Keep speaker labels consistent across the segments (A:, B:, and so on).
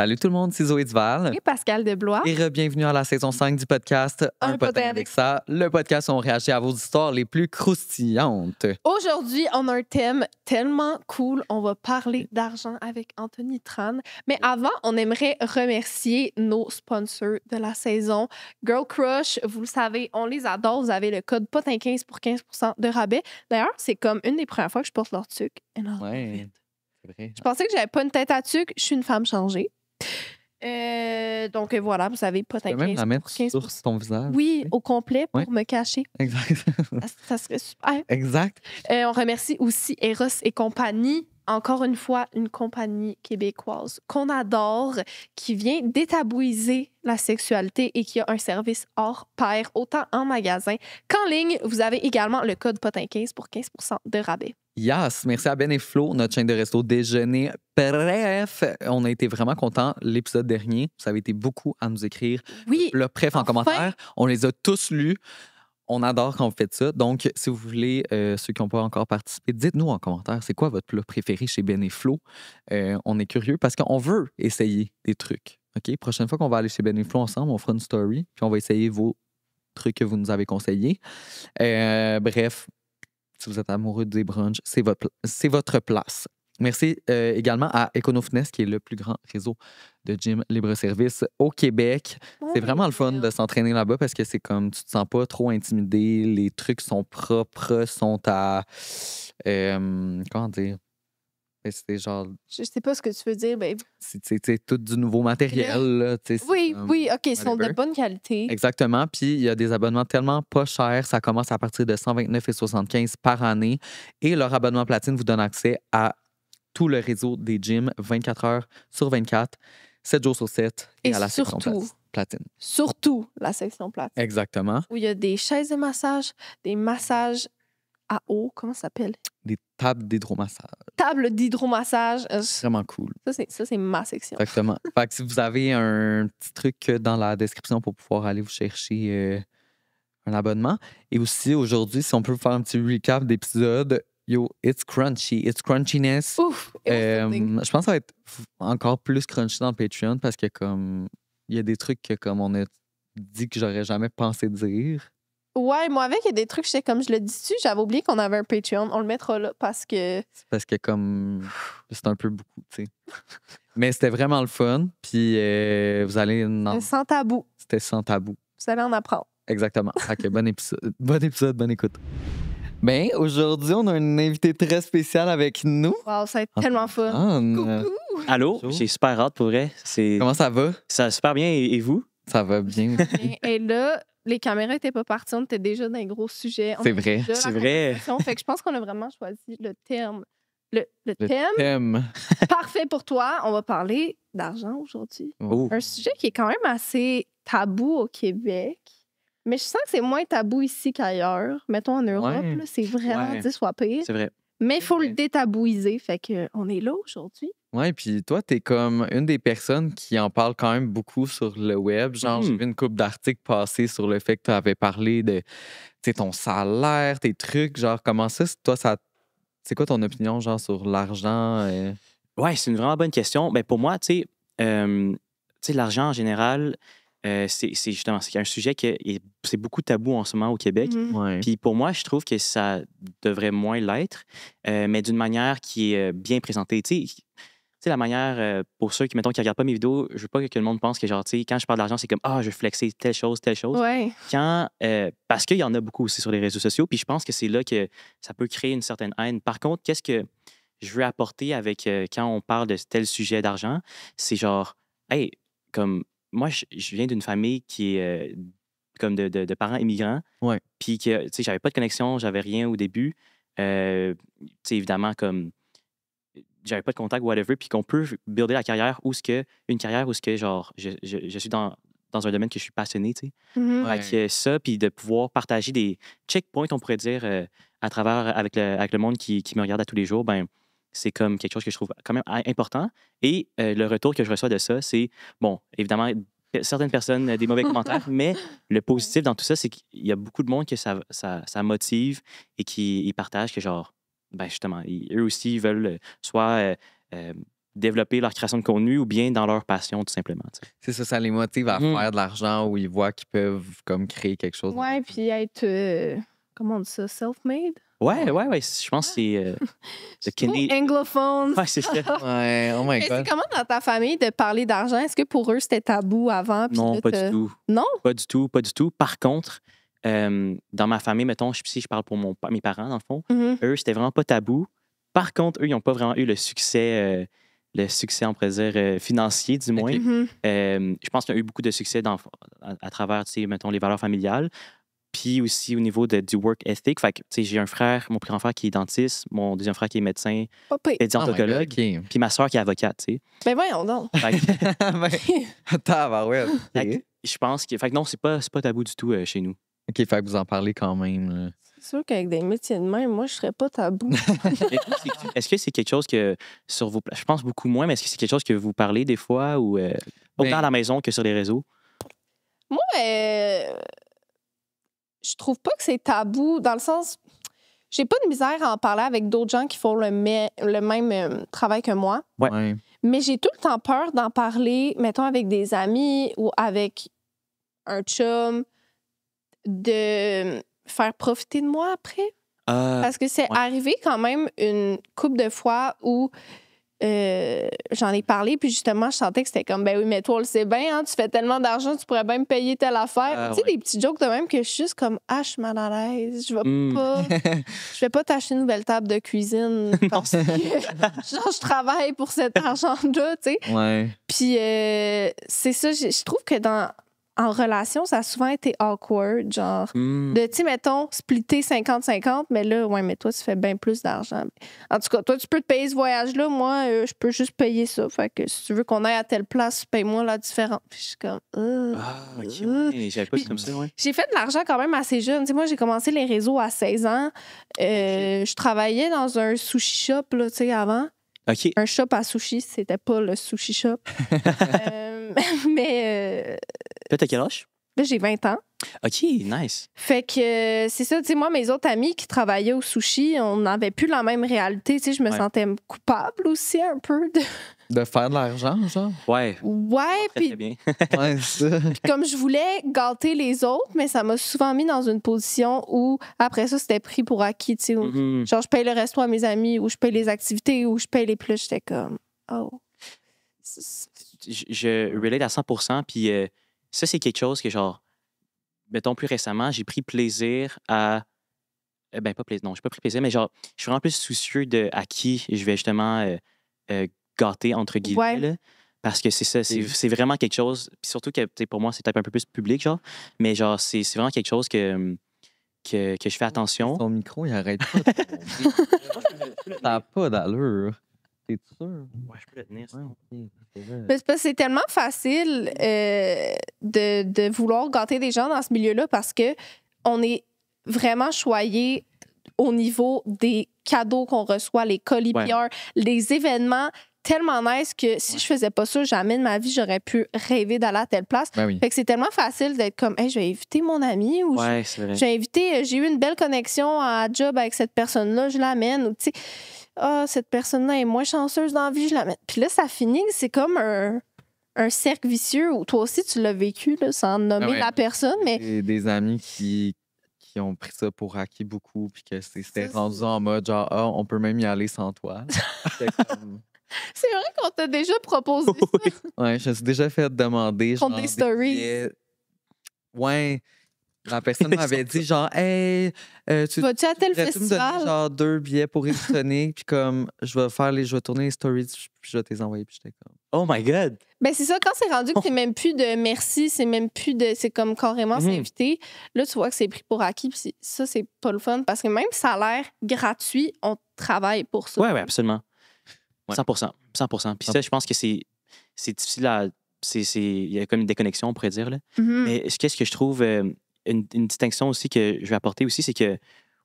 A: Salut tout le monde, c'est Zoé Duval.
B: Et Pascal Deblois.
A: Et bienvenue à la saison 5 du podcast Un potin avec ça. Le podcast où on réagit à vos histoires les plus croustillantes.
B: Aujourd'hui, on a un thème tellement cool. On va parler d'argent avec Anthony Tran. Mais avant, on aimerait remercier nos sponsors de la saison. Girl Crush, vous le savez, on les adore. Vous avez le code POTIN15 pour 15% de rabais. D'ailleurs, c'est comme une des premières fois que je porte leur tuque.
A: Ouais, c'est vrai.
B: Je pensais que j'avais pas une tête à tuque. Je suis une femme changée. Donc voilà, vous avez
A: Tu peux
B: POTIN15
A: même la mettre
B: pour 15%.
A: sur ton visage.
B: Oui, au complet pour
A: Ouais.
B: me cacher.
A: Exact.
B: Ça serait super.
A: Exact.
B: On remercie aussi Eros et compagnie. Encore une fois, une compagnie québécoise qu'on adore, qui vient détabouiser la sexualité et qui a un service hors pair, autant en magasin qu'en ligne. Vous avez également le code POTIN15 pour 15% de rabais.
A: Yes, merci à Ben et Flo, notre chaîne de resto déjeuner. Bref, on a été vraiment contents. L'épisode dernier, vous avez été beaucoup à nous écrire.
B: Oui,
A: Le bref, en
B: enfin.
A: commentaire, on les a tous lus. On adore quand vous faites ça. Donc, si vous voulez, ceux qui n'ont pas encore participé, dites-nous en commentaire, c'est quoi votre plat préféré chez Ben et Flo? On est curieux parce qu'on veut essayer des trucs. OK? Prochaine fois qu'on va aller chez Ben et Flo ensemble, on fera une story, puis on va essayer vos trucs que vous nous avez conseillés. Bref, si vous êtes amoureux des brunchs, c'est votre place. Merci également à Econofitness, qui est le plus grand réseau de gym libre-service au Québec. C'est vraiment le fun de s'entraîner là-bas parce que c'est comme, tu te sens pas trop intimidé, les trucs sont propres, sont à... comment dire? C'est genre...
B: Je sais pas ce que tu veux dire. Ben,
A: C'est tout du nouveau matériel. Là,
B: oui, OK, ils sont de
A: whatever.
B: bonne qualité.
A: Exactement. Puis, il y a des abonnements tellement pas chers. Ça commence à partir de 129,75 par année. Et leur abonnement platine vous donne accès à tout le réseau des gyms 24 heures sur 24, 7 jours sur 7 et à la section platine.
B: Surtout la section platine.
A: Exactement.
B: Où il y a des chaises de massage, des massages à eau, comment ça s'appelle?
A: Des tables d'hydromassage.
B: Table d'hydromassage.
A: Vraiment cool.
B: Ça, c'est ma section.
A: Exactement. Fait que si vous avez un petit truc dans la description pour pouvoir aller vous chercher un abonnement. Et aussi, aujourd'hui, si on peut vous faire un petit recap d'épisode, yo, it's crunchy. It's crunchiness.
B: Ouf!
A: Je pense que ça va être encore plus crunchy dans le Patreon parce que comme il y a des trucs que comme on a dit que j'aurais jamais pensé dire.
B: Ouais, moi avec, il y a des trucs, j'étais comme je le dis-tu, j'avais oublié qu'on avait un Patreon. On le mettra là parce que...
A: C'est parce que comme c'est un peu beaucoup, tu sais. Mais c'était vraiment le fun. Puis vous allez...
B: Sans tabou.
A: C'était sans tabou.
B: Vous allez en apprendre.
A: Exactement. Fait que bon épisode, bonne écoute. Bien, aujourd'hui, on a un invité très spécial avec nous.
B: Wow, ça va être tellement fun. Coucou!
C: Allô, j'ai super hâte pour vrai.
A: Comment ça va?
C: Ça va super bien et vous?
A: Ça va bien.
B: Et là, les caméras n'étaient pas parties, on était déjà dans un gros sujet.
A: C'est vrai.
C: C'est vrai.
B: Fait que je pense qu'on a vraiment choisi le terme. Le
A: Le
B: thème
A: thème.
B: parfait pour toi. On va parler d'argent aujourd'hui.
C: Oh.
B: Un sujet qui est quand même assez tabou au Québec. Mais je sens que c'est moins tabou ici qu'ailleurs. Mettons en Europe,
A: Ouais.
B: là, c'est vraiment
C: Ouais.
B: 10 fois pire.
C: C'est vrai.
B: Mais il faut le détabouiser. Fait qu'on est là aujourd'hui.
A: Ouais, puis toi, t'es comme une des personnes qui en parle quand même beaucoup sur le web. Genre, j'ai vu une couple d'articles passer sur le fait que tu avais parlé de ton salaire, tes trucs. Genre, comment ça, toi, c'est quoi ton opinion, genre, sur l'argent?
C: Ouais, c'est une vraiment bonne question. Ben, pour moi, tu sais, l'argent en général, c'est justement c'est un sujet c'est beaucoup tabou en ce moment au Québec.
B: Mhm.
A: Ouais.
C: Puis pour moi, je trouve que ça devrait moins l'être, mais d'une manière qui est bien présentée. Tu sais, la manière, pour ceux qui, mettons, qui regardent pas mes vidéos, je veux pas que le monde pense que, genre, tu sais, quand je parle d'argent, c'est comme, je veux flexer telle chose.
B: Ouais.
C: Parce qu'il y en a beaucoup aussi sur les réseaux sociaux, puis je pense que c'est là que ça peut créer une certaine haine. Par contre, qu'est-ce que je veux apporter avec quand on parle de tel sujet d'argent, c'est genre, hey, comme moi, je viens d'une famille qui est comme de parents immigrants,
A: Ouais.
C: puis que, tu sais, j'avais pas de connexion, j'avais rien au début. Tu sais, évidemment, comme j'avais pas de contact, whatever, puis qu'on peut builder une carrière où ce que, genre, je suis dans un domaine que je suis passionné, tu sais.
B: Mhm.
A: Ouais.
C: Fait que ça, puis de pouvoir partager des checkpoints, on pourrait dire, à travers, avec le monde qui me regarde à tous les jours, ben c'est comme quelque chose que je trouve quand même important. Et le retour que je reçois de ça, c'est, bon, évidemment, certaines personnes, des mauvais commentaires, mais le positif dans tout ça, c'est qu'il y a beaucoup de monde que ça motive et qui partagent que, genre, ben justement, eux aussi, ils veulent soit développer leur création de contenu ou bien dans leur passion, tout simplement. Tu sais.
A: C'est ça, ça les motive à
C: Mhm.
A: faire de l'argent ou ils voient qu'ils peuvent comme créer quelque chose.
B: Ouais, puis être, comment on dit ça, self-made?
C: Ouais. Je pense que c'est le
B: Trop
C: Canadian.
B: anglophone.
C: Ouais, c'est ça.
A: Ouais, oh my
B: Mais c'est
A: god.
B: comment dans ta famille de parler d'argent? Est-ce que pour eux, c'était tabou avant? puis
C: Non,
B: là,
C: pas du tout.
B: Non?
C: Pas du tout, pas du tout. Par contre, dans ma famille, mettons, si je parle pour mes parents, dans le fond,
B: Mhm.
C: eux, c'était vraiment pas tabou. Par contre, eux, ils n'ont pas vraiment eu le succès, on pourrait dire, financier, du moins.
A: Ok.
B: Mhm.
C: Je pense qu'il y a eu beaucoup de succès à travers, tu sais, mettons, les valeurs familiales. Puis aussi au niveau du work ethic. Fait que, tu sais, j'ai un frère, mon plus grand frère qui est dentiste, mon deuxième frère qui est médecin,
B: Pas pire.
C: et
A: Oh my god,
C: déontologue,
A: ok.
C: puis ma soeur qui est avocate, tu sais.
B: Ben voyons donc.
C: Fait que,
A: Tabarouette.
C: fait
A: Ok.
C: que je pense que... Fait que non, c'est pas tabou du tout chez nous.
A: Ok, fait que vous en parlez quand même. Là.
B: C'est sûr qu'avec des métiers de même, moi, je serais pas tabou.
C: Et toi, est-ce que c'est quelque chose que sur vos... Je pense beaucoup moins, mais est-ce que c'est quelque chose que vous parlez des fois ou autant à la maison que sur les réseaux?
B: Moi, je trouve pas que c'est tabou dans le sens. J'ai pas de misère à en parler avec d'autres gens qui font le même travail que moi,
C: Ouais.
B: mais j'ai tout le temps peur d'en parler, mettons, avec des amis ou avec un chum, de faire profiter de moi après. Parce que c'est
C: ouais.
B: arrivé quand même une couple de fois où j'en ai parlé, puis justement, je sentais que c'était comme, ben oui, mais toi, on le sait bien, hein, tu fais tellement d'argent, tu pourrais bien me payer telle affaire. Tu sais,
C: ouais.
B: des petits jokes de même que je suis juste comme, ah, je suis mal à l'aise, je vais
C: Mm.
B: pas. Je vais pas t'acheter une nouvelle table de cuisine parce que genre, je travaille pour cet argent-là, tu sais.
A: Ouais.
B: Puis c'est ça, je trouve que en relation, ça a souvent été awkward, genre,
C: Mm.
B: de, tu sais, mettons, splitter 50-50, mais là, ouais, mais toi, tu fais bien plus d'argent. En tout cas, toi, tu peux te payer ce voyage-là, moi, je peux juste payer ça. Fait que si tu veux qu'on aille à telle place, paye-moi la différence. Puis je suis comme,
C: Ah, OK. Ouais. J'avais pas vu comme ça, ouais.
B: J'ai fait de l'argent quand même assez jeune. Tu sais, moi, j'ai commencé les réseaux à 16 ans. Je travaillais dans un sushi shop, là, tu sais, avant.
C: OK.
B: Un shop à sushi, c'était pas le sushi shop. Mais
C: Toi, t'as quel âge?
B: là, j'ai 20 ans.
C: OK, nice.
B: Fait que c'est ça, tu sais, moi, mes autres amis qui travaillaient au sushi, on n'avait plus la même réalité. Tu sais, je me
C: Ouais.
B: sentais coupable aussi un peu.
A: De faire de l'argent, genre?
C: Ouais.
B: Ouais,
C: Très,
B: puis
C: très bien.
A: Ouais, c'est ça.
B: comme je voulais gâter les autres, mais ça m'a souvent mis dans une position où, après ça, c'était pris pour acquis, tu sais. où-
C: Mhm.
B: Genre, je paye le resto à mes amis, ou je paye les activités, ou je paye les plus. J'étais comme, oh.
C: Je relate à 100%. Puis ça, c'est quelque chose que, genre, mettons, plus récemment, j'ai pris plaisir à. Ben, pas plaisir. Non, j'ai pas pris plaisir, mais genre, je suis vraiment plus soucieux de à qui je vais justement gâter, entre guillemets.
B: Ouais.
C: Là, parce que c'est ça, c'est vraiment quelque chose. Puis surtout que, tu sais, pour moi, c'est peut-être un peu plus public, genre. Mais genre, c'est vraiment quelque chose que je fais attention.
A: Ton micro, il arrête pas de tomber. Ça n'a pas d'allure. T'es sûr?
C: Ouais, je peux le tenir.
A: Ouais, ok, c'est vrai.
B: Mais c'est parce que c'est tellement facile de vouloir gâter des gens dans ce milieu-là parce que on est vraiment choyé au niveau des cadeaux qu'on reçoit, les colis
C: Ouais.
B: PR, les événements tellement nice que si
C: Ouais.
B: je faisais pas ça, jamais de ma vie, j'aurais pu rêver d'aller à telle place.
A: Ben oui.
B: Fait que c'est tellement facile d'être comme, hey, je vais inviter mon ami ou
C: Ouais, c'est vrai.
B: j'ai eu une belle connexion à job avec cette personne-là, je l'amène. Ou, tu sais, ah, cette personne-là est moins chanceuse dans la vie, je l'amène. Puis là, ça finit, c'est comme un cercle vicieux où toi aussi, tu l'as vécu, là, sans nommer
A: Ah ouais.
B: la personne, mais
A: Des amis qui ont pris ça pour acquis beaucoup, puis que c'était
B: Ça,
A: rendu en mode genre, ah, on peut même y aller sans toi. C'était comme-
B: c'est vrai qu'on t'a déjà proposé ça.
A: Ouais, je me suis déjà fait demander.
B: Contre
A: genre,
B: des stories.
A: billets. Ouais. La personne m'avait dit genre, hey, tu
B: Vas-tu à tel
A: pourrais-tu me donner
B: festival?
A: genre 2 billets pour y retourner, puis comme je vais tourner les stories, puis je vais te les envoyer, puis j'étais comme.
C: Oh my God!
B: Ben c'est ça, quand c'est rendu que c'est même plus de merci, c'est même plus de. C'est comme carrément
C: Mhm.
B: s'inviter. Là, tu vois que c'est pris pour acquis. Puis ça, c'est pas le fun parce que même si ça a l'air gratuit, on travaille pour ça.
C: Ouais, absolument.
A: Ouais.
C: 100%. 100%. Puis ça, je pense que c'est difficile à. Il y a comme une déconnexion, on pourrait dire. Là.
B: Mhm.
C: Mais qu'est-ce que je trouve. Une distinction aussi que je vais apporter aussi, c'est que.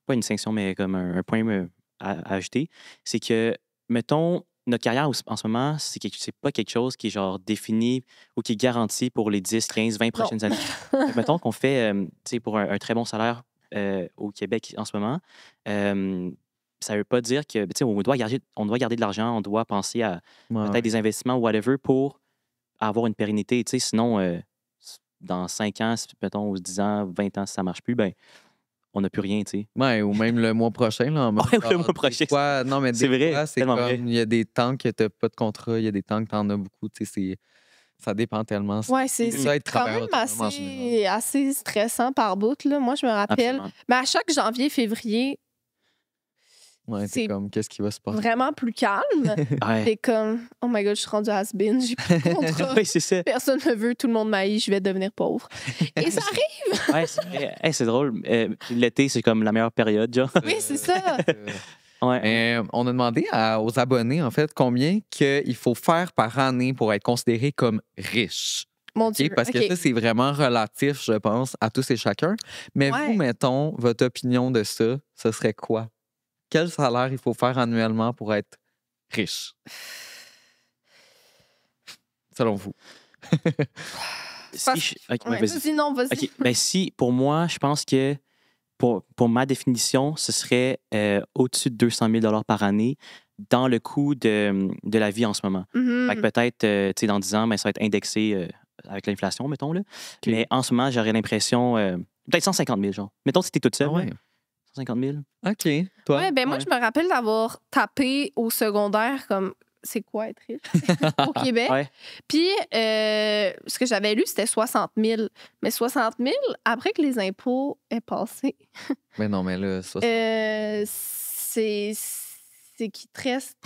C: Pas une distinction, mais comme un point à ajouter. C'est que, mettons, notre carrière en ce moment, c'est pas quelque chose qui est genre défini ou qui est garanti pour les 10, 15, 20 prochaines années. Mettons qu'on fait, tu sais, pour un très bon salaire au Québec en ce moment, ça veut pas dire que, tu sais, on doit garder de l'argent, on doit penser à
A: Ouais,
C: peut-être des investissements ou whatever pour avoir une pérennité. Tu sais, sinon, dans 5 ans, mettons, ou 10 ans, 20 ans, si ça marche plus, ben, on n'a plus rien, tu sais.
A: ouais, ou même le mois prochain, là, en mode,
C: Ouais, ou le mois
A: des
C: prochain.
A: fois, non, mais
C: C'est
A: des
C: vrai,
A: fois, c'est
C: tellement
A: comme,
C: vrai.
A: il y a des temps que t'as pas de contrat, il y a des temps que t'en as beaucoup, tu sais, ça dépend tellement.
B: Ouais, c'est
A: C'est ça, être
B: quand
A: travailleur
B: même
A: autonome en général.
B: assez stressant par bout. Là. Moi, je me rappelle,
C: Absolument.
B: mais à chaque janvier, février,
A: Ouais, t'es
B: c'est
A: comme, qu'est-ce qui va se passer?
B: vraiment plus calme.
C: Ouais.
B: C'est comme, oh my god, je suis rendue has-been, j'ai plus de contrat.
C: Oui, c'est ça.
B: Personne me veut, tout le monde m'haït, je vais devenir pauvre. Et ça arrive!
C: Ouais, c'est vrai. Hey, c'est drôle. L'été, c'est comme la meilleure période, genre.
B: Oui, c'est ça.
C: Ouais.
A: Mais on a demandé aux abonnés, en fait, combien il faut faire par année pour être considéré comme riche.
B: Mon
A: OK?
B: Dieu.
A: Parce que
B: OK.
A: ça, c'est vraiment relatif, je pense, à tous et chacun. Mais
B: Ouais.
A: vous, mettons, votre opinion de ça, ce serait quoi? Quel salaire il faut faire annuellement pour être riche? Selon vous.
C: Si ok,
B: Ouais,
C: vas-y.
B: vas-y, non, vas-y.
C: OK. Ben, si, pour moi, je pense que pour ma définition, ce serait au-dessus de 200 000 par année dans le coût de la vie en ce moment.
B: Mhm.
C: Fait que peut-être, tu sais, dans 10 ans, ben, ça va être indexé avec l'inflation, mettons. Là. Mais en ce moment, j'aurais l'impression, peut-être 150 000, genre. Mettons si t'es toute seule,
A: Ah ouais.
C: là, 150 000.
A: OK. Toi?
B: Ouais, ben moi,
C: Ouais.
B: je me rappelle d'avoir tapé au secondaire comme c'est quoi être riche au Québec.
C: Ouais.
B: Puis, ce que j'avais lu, c'était 60 000. Mais 60 000, après que les impôts aient passé,
A: Mais non, mais là, ça,
B: c'est qu'il te reste.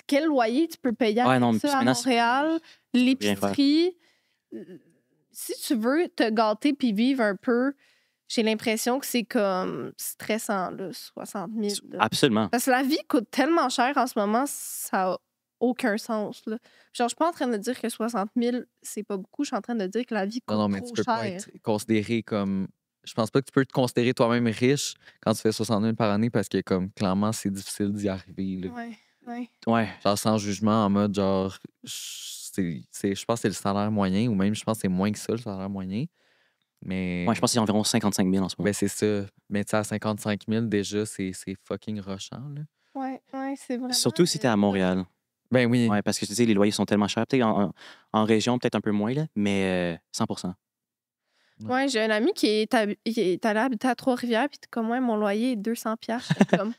B: Quel loyer tu peux payer
C: Ouais,
B: avec
C: non, mais
B: ça à
C: maintenant, c'est-
B: Montréal?
C: rien faire.
B: L'épicerie. Si tu veux te gâter puis vivre un peu, j'ai l'impression que c'est comme stressant, là, 60 000. là.
C: Absolument.
B: Parce que la vie coûte tellement cher en ce moment, ça n'a aucun sens. Là. Genre, je suis pas en train de dire que 60 000, c'est pas beaucoup. Je suis en train de dire que la vie coûte
A: non, mais
B: trop
A: tu peux pas
B: cher.
A: être considéré comme. Je pense pas que tu peux te considérer toi-même riche quand tu fais 60 000 par année parce que, comme, clairement, c'est difficile d'y arriver. Là.
B: Ouais, ouais.
C: Ouais.
A: Genre, sans jugement, en mode, genre, je pense que c'est le salaire moyen ou même, je pense que c'est moins que ça, le salaire moyen. Mais.
C: Ouais, je pense que c'est environ 55 000 en ce moment.
A: Ben, c'est ça. Mais tu sais, à 55 000, déjà, c'est fucking rushant, là.
B: Ouais, ouais, c'est vraiment.
C: Surtout si t'es à Montréal.
A: Ben oui.
C: Ouais, parce que tu sais, les loyers sont tellement chers. Peut-être en région, peut-être un peu moins, là, mais 100
B: Ouais, j'ai un ami qui est allé habiter à Trois-Rivières, puis comme moi, mon loyer est 200 $. J'étais comme,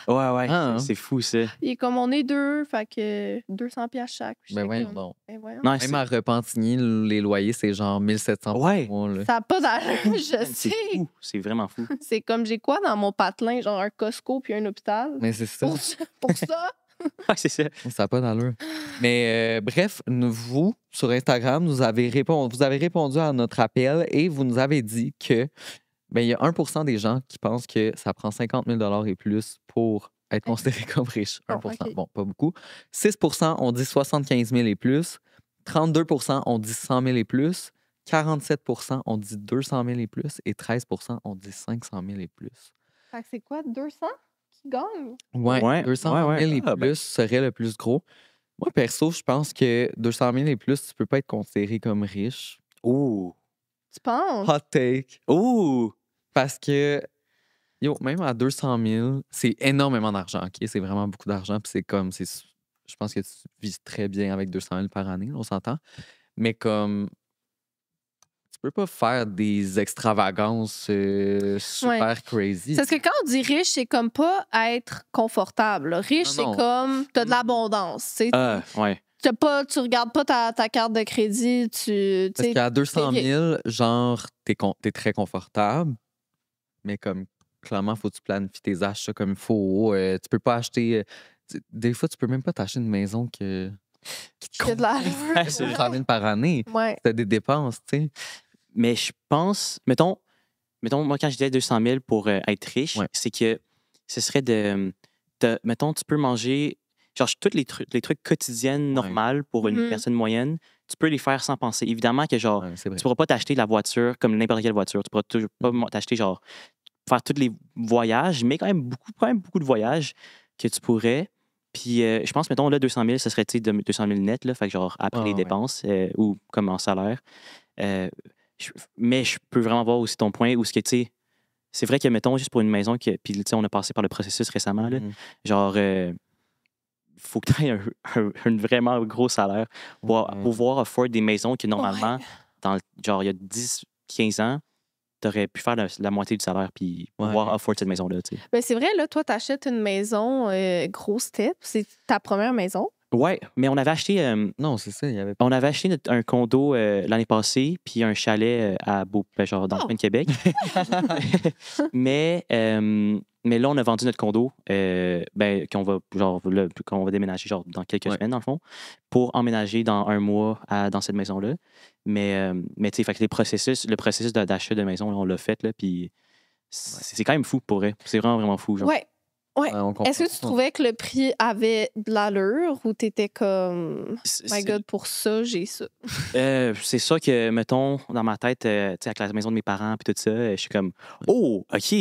C: Ouais, ouais.
A: Ah,
C: C'est fou, ça.
B: il est comme on est deux, fait que 200 $ chaque. Puis
A: Ben
B: j'étais
A: oui,
B: comme,
A: bon.
B: ben voyons.
C: Non,
A: Même à Repentigny, les loyers, c'est genre 1700
C: Ouais.
A: par mois, là.
B: Ça n'a pas d'allure, je
C: c'est
B: sais.
C: fou. C'est vraiment fou.
B: C'est comme j'ai quoi dans mon patelin, genre un Costco puis un hôpital.
A: Mais c'est ça.
B: Pour ça,
C: Ouais, c'est ça.
A: Ça n'a pas d'allure. Mais bref, vous, sur Instagram, vous avez répondu à notre appel et vous nous avez dit que ben, il y a 1 % des gens qui pensent que ça prend 50 000 et plus pour être considéré comme riche. 1
B: Bon, ok.
A: Bon, pas beaucoup. 6 ont dit 75 000 et plus. 32 ont dit 100 000 et plus. 47 ont dit 200 000 et plus. Et 13 ont dit 500 000 et plus.
B: fait que c'est quoi, 200 qui gagne?
A: Ouais,
C: Ouais,
A: 200
C: ouais,
A: 000
C: ouais.
A: et
C: Ah, ben.
A: plus serait le plus gros. Moi, perso, je pense que 200 000 et plus, tu peux pas être considéré comme riche.
C: Ouh.
B: Tu penses?
A: Hot take.
C: Ouh.
A: Parce que, yo, même à 200 000, c'est énormément d'argent, OK? C'est vraiment beaucoup d'argent. Puis c'est comme, je pense que tu vis très bien avec 200 000 par année, là, on s'entend. Mais comme, tu peux pas faire des extravagances super crazy.
B: Parce que quand on dit riche, c'est comme pas être confortable. là. Riche,
A: Non,
B: c'est
A: non.
B: comme t'as de l'abondance. Tu sais.
C: Ouais.
B: Tu regardes pas ta carte de crédit, tu
A: Parce
B: sais,
A: qu'à 200
B: t'es
A: 000, genre, t'es très confortable, mais comme, clairement, faut que tu planifies tes achats comme il faut. Tu peux pas acheter... des fois, tu peux même pas t'acheter une maison qui te
B: t'as de la
C: Ouais, c'est
A: 200 000 par année.
B: Ouais.
A: T'as des dépenses, tu sais.
C: Mais je pense, mettons, moi, quand je disais 200 000 pour être riche,
A: Ouais.
C: c'est que ce serait mettons, tu peux manger, genre, tous les trucs quotidiennes normales pour une
B: Mhm.
C: personne moyenne, tu peux les faire sans penser. Évidemment que, genre,
A: Ouais, c'est vrai.
C: tu pourras pas t'acheter la voiture comme n'importe quelle voiture. Tu pourras toujours pas t'acheter, genre, faire tous les voyages, mais quand même beaucoup de voyages que tu pourrais. Puis, je pense, mettons, là, 200 000, ce serait, tu sais, 200 000 net, là, fait que, genre, après
A: Ah,
C: les
A: ouais.
C: dépenses ou comme en salaire. Mais je peux vraiment voir aussi ton point où ce que, tu sais, c'est vrai que, mettons, juste pour une maison, puis on a passé par le processus récemment, là, genre, faut que tu aies un vraiment gros salaire pour pouvoir afford des maisons que normalement, genre, il y a 10-15 ans, tu aurais pu faire la moitié du salaire puis pouvoir afford cette maison-là.
B: Ben, c'est vrai, là, toi, tu achètes une maison gros step. C'est ta première maison.
C: Ouais, mais on avait acheté.
A: Non, c'est ça. Il y avait...
C: On avait acheté un condo l'année passée, puis un chalet à genre dans le coin de Québec. mais là, on a vendu notre condo, qu'on va déménager genre dans quelques semaines, dans le fond, pour emménager dans un mois dans cette maison-là. Mais tu sais, fait que le processus d'achat de maison, là, on l'a fait, là, puis c'est quand même fou pour vrai. C'est vraiment, vraiment fou. Genre.
B: Ouais. Est-ce que tu trouvais que le prix avait de l'allure ou t'étais comme my God, pour ça, j'ai ça?
C: C'est ça que, mettons, dans ma tête, avec la maison de mes parents puis tout ça, je suis comme oh, OK.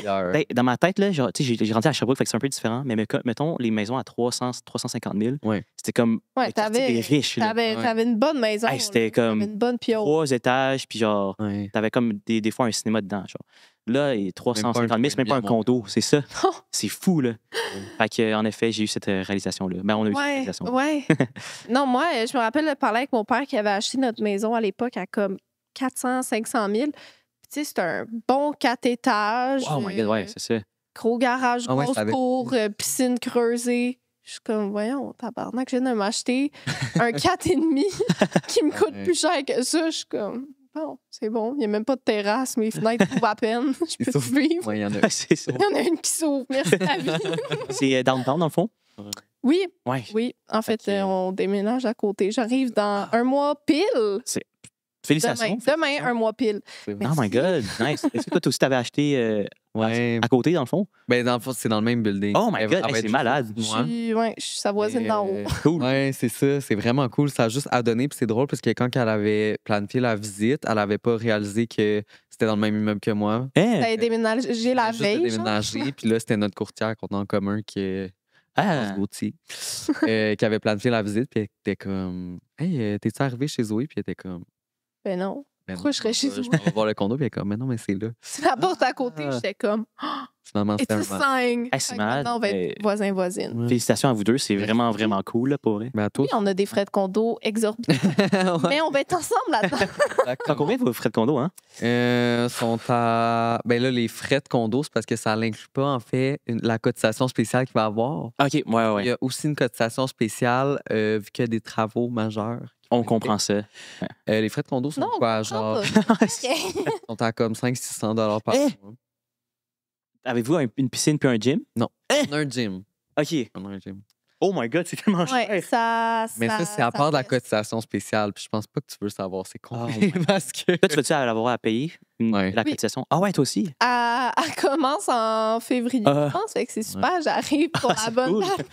C: Ben, dans ma tête, là, genre, j'ai grandi à Sherbrooke, fait que c'est un peu différent, mais mettons les maisons à 350 000, c'était comme
B: t'avais
C: des riches.
B: T'avais une bonne maison.
C: C'était comme
B: une bonne piole.
C: 3 étages, puis genre, t'avais comme des fois un cinéma dedans, genre. Là, 350 000, c'est même pas un condo, c'est ça. C'est fou, là. Fait que, en effet, j'ai eu cette réalisation-là. Ben, on a eu cette réalisation.
B: Non, moi, je me rappelle de parler avec mon père qui avait acheté notre maison à l'époque à comme 400-500 000. Puis, tu sais, c'est un bon 4 étages.
C: Oh my God, c'est ça.
B: Gros garage, grosse cour, piscine creusée. Je suis comme, voyons, tabarnak, je viens de m'acheter un 4,5 qui me coûte plus cher que ça. Je suis comme... Bon, c'est bon. Il n'y a même pas de terrasse. Mes fenêtres ouvrent à peine. Je peux vivre.
A: Il y en a.
C: C'est ça.
B: Il y en a une qui s'ouvre. Merci, la vie.
C: C'est downtown, dans le fond?
B: Oui.
C: Ouais.
B: Oui. En fait, on déménage à côté. J'arrive dans un mois pile.
C: Félicitations.
B: Demain, un mois pile.
C: Oh my God, nice. Est-ce que toi aussi, t'avais acheté à côté, dans le fond?
A: Ben, dans le fond, c'est dans le même building.
C: Oh my God, c'est malade.
B: Je suis sa voisine d'en haut.
C: Cool.
A: Ouais, c'est ça. C'est vraiment cool. Ça a juste à donner. Puis c'est drôle parce que quand elle avait planifié la visite, elle n'avait pas réalisé que c'était dans le même immeuble que moi.
B: T'avais déménagé la veille.
A: Déménagé. Puis là, c'était notre courtière qu'on a en commun qui Gauthier, qui avait planifié la visite. Puis elle était comme hey, t'es-tu arrivé chez Zoé? Puis elle était comme
B: ben non. Pourquoi je serais chez Zoé?
A: Je vais voir le condo. Puis elle est comme mais non, mais c'est là.
B: C'est la porte à côté. J'étais comme
A: finalement, c'était un
B: sign.
C: C'est malade.
B: On va être voisin-voisine.
C: Félicitations à vous deux. C'est vraiment, vraiment cool, là, pour vrai.
A: Ben, à toi.
B: Oui, on a des frais de condo exorbitants. Mais on va être ensemble là-dedans.
C: T'as combien vos frais de condo, hein?
A: Sont à. Ben là, les frais de condo, c'est parce que ça n'inclut pas, en fait, la cotisation spéciale qu'il va avoir.
C: OK, ouais.
A: Il y a aussi une cotisation spéciale vu qu'il y a des travaux majeurs.
C: On comprend ça.
A: Les frais de condo sont quoi? Genre, sont à comme 500-600 $ par mois.
C: Avez-vous une piscine puis un gym?
A: Non. On a un gym.
C: OK.
A: On a un gym.
C: Oh my God, c'est tellement cher.
B: Ouais, ça,
A: mais ça, c'est à part de la cotisation spéciale. Puis je pense pas que tu veux savoir c'est combien. Parce que...
C: Toi, tu veux-tu avoir à payer la cotisation? Ah ouais, toi aussi?
B: Elle commence en février, je pense. Fait que c'est super, j'arrive pour la bonne date.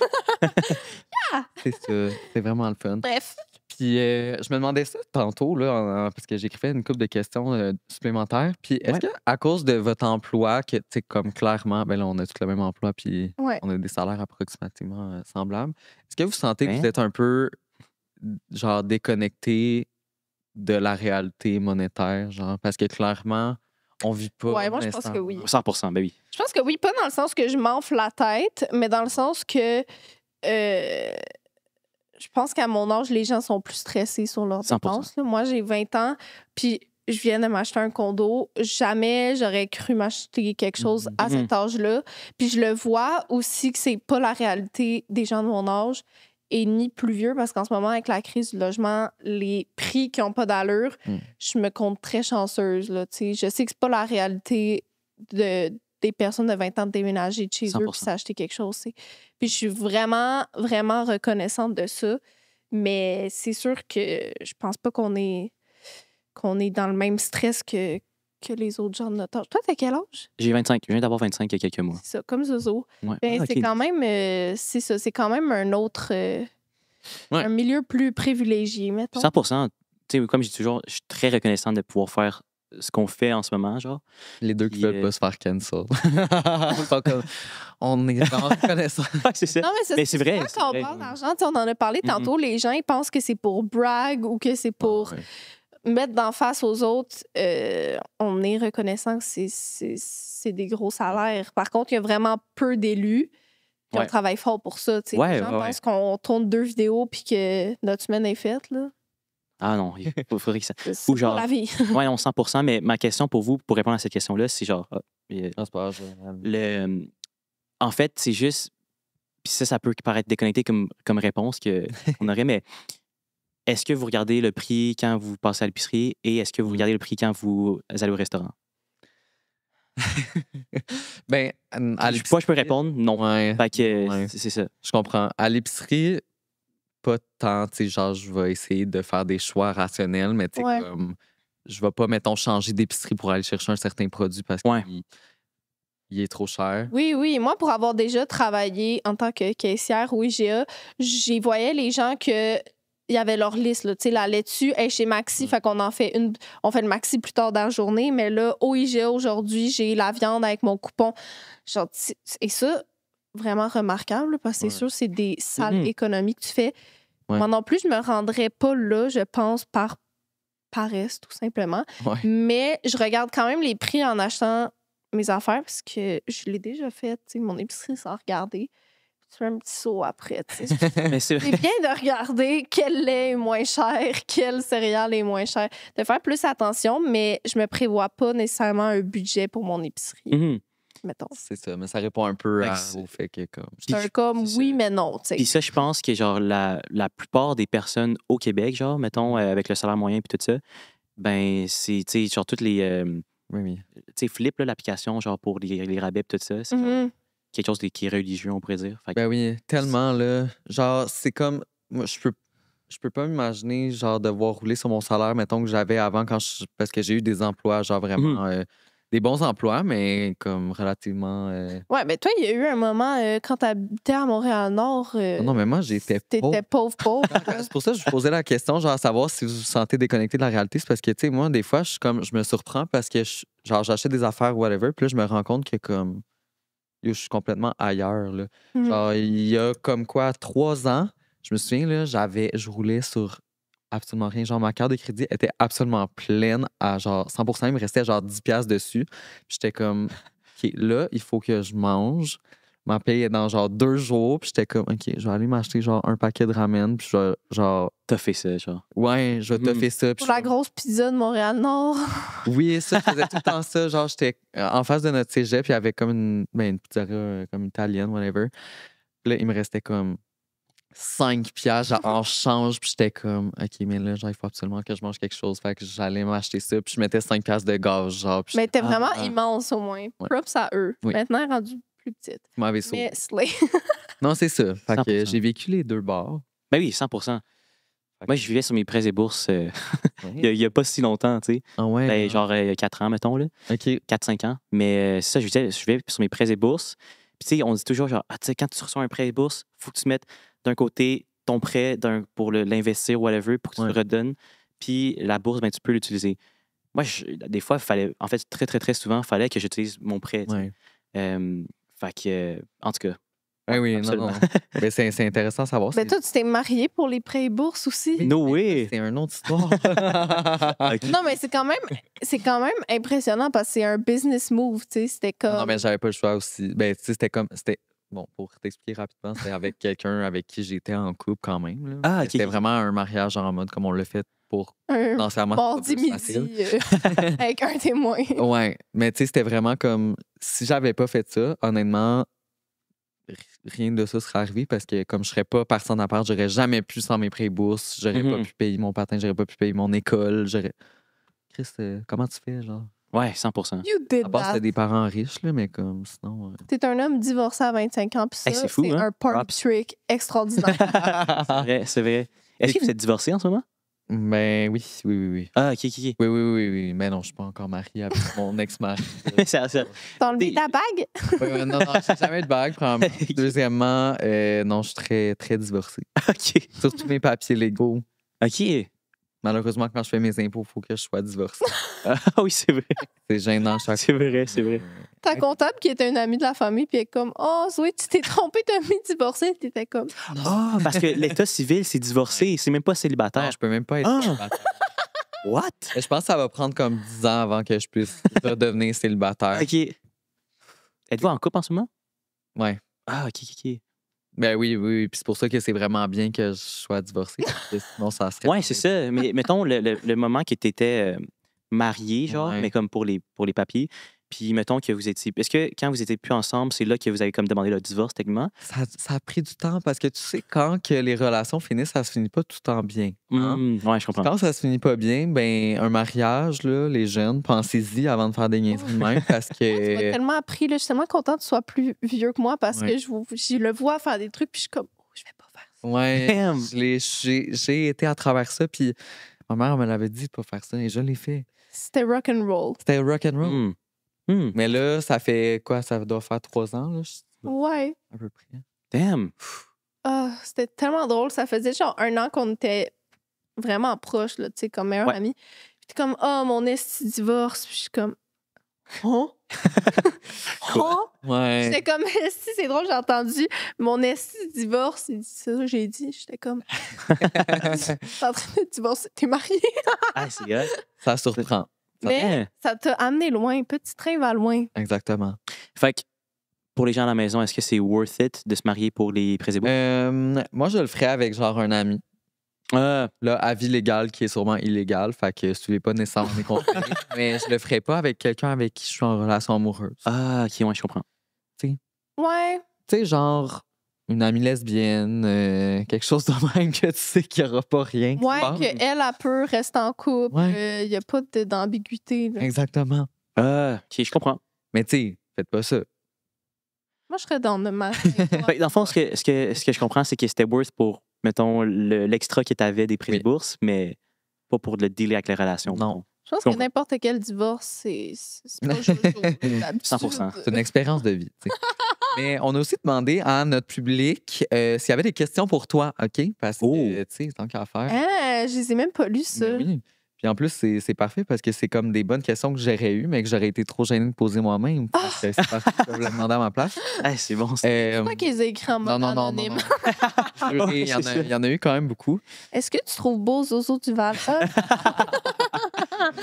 A: C'est ça. C'est vraiment le fun.
B: Bref.
A: Puis je me demandais ça tantôt, là, parce que j'écrivais une couple de questions supplémentaires. Puis est-ce qu'à cause de votre emploi, que tu sais, comme clairement, ben là, on a tous le même emploi, puis on a des salaires approximativement semblables, est-ce que vous sentez que vous êtes un peu, genre, déconnecté de la réalité monétaire, genre, parce que clairement, on vit pas.
B: Ouais, moi, je pense que oui.
C: 100%, ben oui.
B: Je pense que oui, pas dans le sens que je m'enfle la tête, mais dans le sens que. Je pense qu'à mon âge, les gens sont plus stressés sur leurs dépenses. Moi, j'ai 20 ans, puis je viens de m'acheter un condo. Jamais j'aurais cru m'acheter quelque chose à cet âge-là. Puis je le vois aussi que c'est pas la réalité des gens de mon âge et ni plus vieux, parce qu'en ce moment, avec la crise du logement, les prix qui n'ont pas d'allure, je me compte très chanceuse. Là, je sais que c'est pas la réalité des personnes de 20 ans de déménager de chez 100%. Eux puis s'acheter quelque chose. Puis je suis vraiment, vraiment reconnaissante de ça. Mais c'est sûr que je pense pas qu'on est dans le même stress que les autres gens de notre âge. Toi, t'as quel âge?
C: J'ai 25. Je viens d'avoir 25 il y a quelques mois.
B: C'est ça, comme Zozo.
C: Ouais.
B: C'est quand même... c'est ça, c'est quand même un autre... un milieu plus privilégié, mettons.
C: 100%. Tu sais, comme je dis toujours, je suis très reconnaissante de pouvoir faire ce qu'on fait en ce moment, genre.
A: Les deux qui veulent pas se faire cancel. On est vraiment reconnaissants.
C: C'est ça.
B: Non, mais c'est vrai. Quand on
C: vrai.
B: parle d'argent, on en a parlé tantôt, les gens ils pensent que c'est pour brag ou que c'est pour mettre d'en face aux autres, on est reconnaissant que c'est des gros salaires. Par contre, il y a vraiment peu d'élus. Puis on travaille fort pour ça. Les gens pensent qu'on tourne 2 vidéos puis que notre semaine est faite. Là.
C: Ah non, il faudrait que ça.
B: C'est pour la vie.
C: Oui, non, 100%. Mais ma question pour vous, pour répondre à cette question-là, c'est genre.
A: C'est pas grave,
C: en fait, c'est juste. Puis ça peut paraître déconnecté comme réponse qu'on aurait, mais est-ce que vous regardez le prix quand vous passez à l'épicerie et est-ce que vous regardez le prix quand vous allez au restaurant?
A: Ben, à
C: je peux répondre non.
A: Ouais,
C: fait que c'est ça.
A: Je comprends. À l'épicerie, pas tant, tu sais, genre, je vais essayer de faire des choix rationnels, mais tu sais, comme, je vais pas, mettons, changer d'épicerie pour aller chercher un certain produit parce qu'il il est trop cher.
B: Oui. Moi, pour avoir déjà travaillé en tant que caissière au IGA, j'y voyais les gens que il y avait leur liste, là. Tu sais, la laitue est chez Maxi, fait qu'on en fait on fait le Maxi plus tard dans la journée, mais là, au IGA, aujourd'hui, j'ai la viande avec mon coupon. Genre, et ça, vraiment remarquable, parce que c'est sûr, c'est des sales économies que tu fais. Moi non plus, je me rendrais pas là, je pense, par paresse, tout simplement. Mais je regarde quand même les prix en achetant mes affaires, parce que je l'ai déjà fait, tu sais, mon épicerie sans regarder. Tu fais un petit saut après, tu sais. C'est bien de regarder quel lait est moins cher, quel céréale est moins cher. De faire plus attention, mais je me prévois pas nécessairement un budget pour mon épicerie, mettons.
A: C'est ça, mais ça répond un peu au fait que comme...
B: C'est un comme oui, mais non, tu sais.
C: Puis ça, je pense que genre la plupart des personnes au Québec, genre, mettons, avec le salaire moyen puis tout ça, ben c'est, tu sais, genre toutes les... tu sais, Flip, là, l'application, genre, pour les rabais tout ça, c'est genre quelque chose qui est religieux, on pourrait dire.
A: Ben oui, tellement, là. Genre, c'est comme... Moi, je peux pas m'imaginer, genre, devoir rouler sur mon salaire, mettons, que j'avais avant parce que j'ai eu des emplois, genre, vraiment... des bons emplois, mais comme relativement...
B: Ouais, mais toi, il y a eu un moment, quand tu habitais à Montréal-Nord...
A: non, mais moi, j'étais pauvre.
B: T'étais pauvre.
A: C'est pour ça que je vous posais la question, genre, à savoir si vous vous sentez déconnecté de la réalité. C'est parce que, tu sais, moi, des fois, je me surprends parce que, genre, j'achète des affaires, whatever, puis là, je me rends compte que, comme, je suis complètement ailleurs, là. Genre, il y a, comme quoi, 3 ans, je me souviens, là, je roulais sur absolument rien. Genre, ma carte de crédit était absolument pleine à, genre, 100%. Il me restait, genre, 10$ dessus. Puis j'étais comme, OK, là, il faut que je mange. Ma paye est dans, genre, 2 jours. Puis j'étais comme, OK, je vais aller m'acheter, genre, un paquet de ramen. Puis je vais, genre...
C: T'as fait ça, genre.
A: Ouais, je vais te faire ça.
B: Pour la grosse pizza de Montréal-Nord.
A: Oui, ça, je faisais tout le temps ça. Genre, j'étais en face de notre cégep, puis il y avait comme une pizzeria comme italienne, whatever. Puis là, il me restait comme 5$ genre, en change, puis j'étais comme, OK, mais là, genre, il faut absolument que je mange quelque chose. Fait que j'allais m'acheter ça, puis je mettais 5$ de gaz, genre.
B: Mais t'es vraiment immense, au moins. Props à eux.
A: Oui.
B: Maintenant, rendu plus petite.
A: Tu m'avais sauvé.
B: Mais slay.
A: Non, c'est ça. Fait que j'ai vécu les 2 bords.
C: Ben oui, 100%. Moi, je vivais sur mes prêts et bourses il y a pas si longtemps, tu sais.
A: Ah ouais?
C: Ben, genre, il y a 4 ans, mettons, là.
A: OK.
C: 4-5 ans. Mais c'est ça, je vivais sur mes prêts et bourses. Puis, tu sais, on dit toujours, genre, tu sais, quand tu reçois un prêt et bourse, il faut que tu mettes d'un côté ton prêt pour l'investir, whatever, pour que tu le redonnes. Puis, la bourse, ben, tu peux l'utiliser. Moi, des fois, en fait, très, très, très souvent, il fallait que j'utilise mon prêt. Fait que, en tout cas.
A: Oui, non. Mais c'est intéressant à savoir.
B: Mais toi, tu t'es marié pour les prêts et bourses aussi?
C: No way!
A: C'est une autre histoire.
B: Non, mais c'est quand même impressionnant parce que c'est un business move, tu sais. C'était comme...
A: Non, mais j'avais pas le choix aussi. Ben, tu sais, c'était... Bon, pour t'expliquer rapidement, c'était avec quelqu'un avec qui j'étais en couple quand même. Là.
C: Ah, OK.
A: C'était vraiment un mariage en mode comme on l'a fait pour...
B: Un
A: mardi
B: midi avec un témoin.
A: Ouais, mais tu sais, c'était vraiment comme... Si j'avais pas fait ça, honnêtement... Rien de ça serait arrivé parce que comme je serais pas partie en appart, j'aurais jamais pu sans mes prêts et bourses, j'aurais pas pu payer mon patin, j'aurais pas pu payer mon école, Chris, comment tu fais, genre?
C: Ouais, 100%.
B: You did
A: à part
B: that.
A: c'était des parents riches, là, mais comme sinon...
B: T'es un homme divorcé à 25 ans, puis ça,
C: c'est fou, hein?
B: un party trick extraordinaire.
C: C'est vrai. Est-ce que vous êtes divorcé en ce moment?
A: Ben oui.
C: Ah, OK.
A: Oui. Mais non, je suis pas encore marié avec mon ex-mari.
C: Ça.
B: T'as enlevé ta bague?
A: Non, j'ai jamais eu de bague, premièrement. Deuxièmement, non, je suis très, très divorcé.
C: OK.
A: Sur tous mes papiers légaux.
C: OK.
A: Malheureusement, quand je fais mes impôts, il faut que je sois divorcé.
C: Ah oui, c'est vrai.
A: C'est gênant chaque
C: C'est vrai.
B: Ta comptable qui était une amie de la famille, puis elle est comme, oh, Zoé, tu t'es trompée, t'as mis divorcé. T'étais comme,
C: Ah, parce que l'état civil, c'est divorcé. C'est même pas célibataire.
A: Non, je peux même pas être célibataire.
C: What?
A: Je pense que ça va prendre comme 10 ans avant que je puisse redevenir célibataire.
C: OK. Êtes-vous en couple en ce moment?
A: Ouais.
C: Ah, OK.
A: Ben oui. Puis c'est pour ça que c'est vraiment bien que je sois divorcé. Parce que sinon, ça serait.
C: Ouais, c'est ça. Mais mettons, le moment que tu étais marié, genre,
A: Ouais.
C: mais comme pour les papiers, puis mettons que vous étiez... Est-ce que quand vous étiez plus ensemble, c'est là que vous avez comme demandé le divorce, techniquement?
A: Ça a pris du temps parce que tu sais, quand que les relations finissent, ça se finit pas tout le temps bien. Hein?
C: Ouais, je comprends.
A: Quand ça se finit pas bien, ben un mariage, là, les jeunes, pensez-y avant de faire des niaiseries de même parce
B: Tu m'as
A: que.
B: tellement appris. Là, je suis tellement contente que tu sois plus vieux que moi parce
A: Ouais.
B: que je le vois faire des trucs puis je suis comme, oh, je vais pas faire ça.
A: Ouais,
C: Damn.
A: j'ai été à travers ça, puis ma mère me l'avait dit de pas faire ça, et je l'ai fait.
B: C'était rock and roll.
A: C'était rock and roll.
C: Hmm.
A: Mais là, ça fait quoi? Ça doit faire 3 ans, là,
B: Ouais.
A: à peu près.
C: Damn.
B: Ah, c'était tellement drôle. Ça faisait genre 1 an qu'on était vraiment proches, là, tu sais, comme meilleurs
C: Ouais.
B: amis. Puis t'es comme, oh, mon esti divorce. Puis je suis comme, oh? Oh?
A: Ouais.
B: J'étais comme, esti, c'est drôle, j'ai entendu mon esti divorce. C'est ça que j'ai dit. J'étais comme, t'es en train de divorcer, t'es mariée.
C: Ah, c'est hot.
A: Ça surprend.
B: Mais
C: Hein.
B: ça t'a amené loin. Petit train va loin.
A: Exactement.
C: Fait que, pour les gens à la maison, est-ce que c'est worth it de se marier pour les prêts et bourses?
A: Moi, je le ferais avec genre un ami. Là, avis légal qui est sûrement illégal, fait que suivez pas nécessairement mes conseils. Mais je le ferais pas avec quelqu'un avec qui je suis en relation amoureuse.
C: Ah, OK, ouais, je comprends.
B: Ouais.
A: Tu sais, genre une amie lesbienne, quelque chose de même que tu sais qu'il n'y aura pas rien. qui se
B: Ouais,
A: passe.
B: qu'elle, elle peut rester en couple. Il
A: Ouais.
B: n'y a pas d'ambiguïté. Là.
A: Exactement.
C: Ah, OK, je comprends.
A: Mais tu sais, faites pas ça.
B: Moi, je serais dans le mariage.
C: Fait que dans le fond, ce que je comprends, c'est que c'était worth pour, mettons, l'extra que tu avais des prêts et
A: Oui.
C: bourses, mais pas pour le dealer avec les relations.
A: Non.
B: Je pense
C: Je
B: que
C: comprends.
B: n'importe quel divorce, c'est pas jojo, d'habitude.
C: 100%.
A: C'est une expérience de vie. tu sais. Mais on a aussi demandé à notre public s'il y avait des questions pour toi, OK? Parce que,
C: Oh.
A: tu sais, tant qu'à faire.
B: Ah, je les ai même pas lus, ça.
A: Mais oui. Puis en plus, c'est parfait parce que c'est comme des bonnes questions que j'aurais eues, mais que j'aurais été trop gênée de poser moi-même.
B: Ah!
A: Parce que c'est parfait que je peux le demander à ma place.
C: Ah, c'est bon.
B: C'est pas qu'ils aient écrit en mode anonyme.
A: Non. Il y en a eu quand même beaucoup.
B: Est-ce que tu trouves beau Zozo Duval?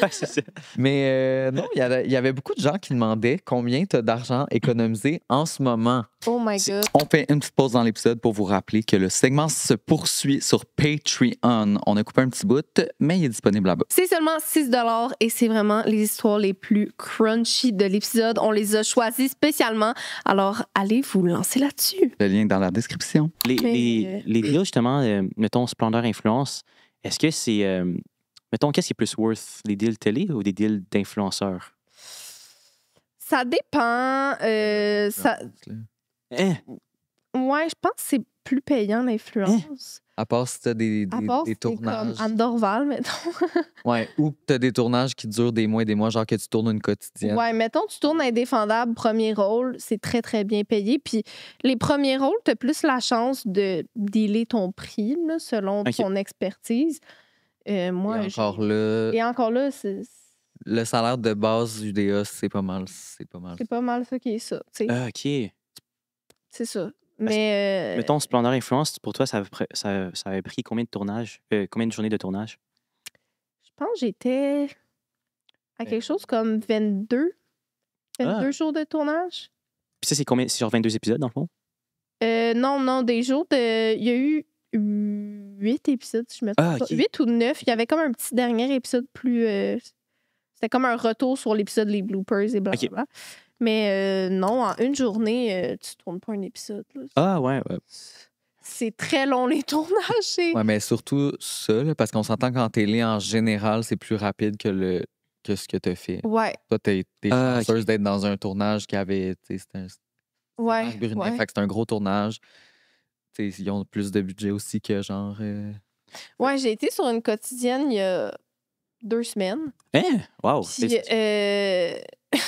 C: Ouais, c'est ça.
A: Mais non, il y avait beaucoup de gens qui demandaient combien tu as d'argent économisé en ce moment.
B: Oh my God.
A: On fait une petite pause dans l'épisode pour vous rappeler que le segment se poursuit sur Patreon. On a coupé un petit bout, mais il est disponible là-bas.
B: C'est seulement 6 $ et c'est vraiment les histoires les plus crunchy de l'épisode. On les a choisis spécialement. Alors, allez vous lancer là-dessus.
A: Le lien est dans la description.
C: Les deals, justement, mettons, Splendeur Influence, est-ce que c'est... mettons, qu'est-ce qui est plus worth, les deals télé ou des deals d'influenceurs?
B: Ça dépend.
C: Hein?
B: Ouais, je pense que c'est plus payant l'influence.
A: À part si tu as des
B: À part,
A: des
B: c'est comme
A: tournages.
B: Anne Dorval, mettons.
A: Ouais, ou que tu as des tournages qui durent des mois et des mois, genre que tu tournes une quotidienne.
B: Ouais, mettons, tu tournes Indéfendable, premier rôle, c'est très, très bien payé. Puis les premiers rôles, tu as plus la chance de dealer ton prix, là, selon
C: Ok.
B: ton expertise. Moi,
A: Et encore là,
B: Et encore là, c'est
A: le salaire de base UDA, c'est pas mal. C'est pas mal.
B: pas mal ça qui est ça. Tu sais.
C: Ah, OK.
B: C'est ça. Mais.
C: Mettons, Splendeur Influence, pour toi, ça avait pris combien de tournages? Combien de journées de tournage?
B: Je pense que j'étais à quelque chose comme 22 jours de tournage.
C: Puis ça, c'est combien? C'est genre 22 épisodes, dans le fond?
B: Non, des jours de. Il y a eu 8 épisodes, si je me trompe
C: Ah,
B: pas.
C: ok.
B: 8 ou 9. Il y avait comme un petit dernier épisode plus. C'était comme un retour sur l'épisode Les Bloopers et blablabla. Mais non, en une journée, tu tournes pas un épisode. Là.
C: Ah, ouais.
B: C'est très long, les tournages.
A: Ouais, mais surtout ça, là, parce qu'on s'entend qu'en télé, en général, c'est plus rapide que ce que tu as fait.
B: Ouais,
A: Toi, t'es
C: Ah,
A: chanceuse d'être dans un tournage qui avait. C'était
B: ouais.
A: Marc Brunet,
B: ouais.
A: fait que c'est un gros tournage. Tu sais, ils ont plus de budget aussi que genre.
B: Ouais, j'ai été sur une quotidienne il y a 2 semaines.
C: Hein? Wow.
B: Puis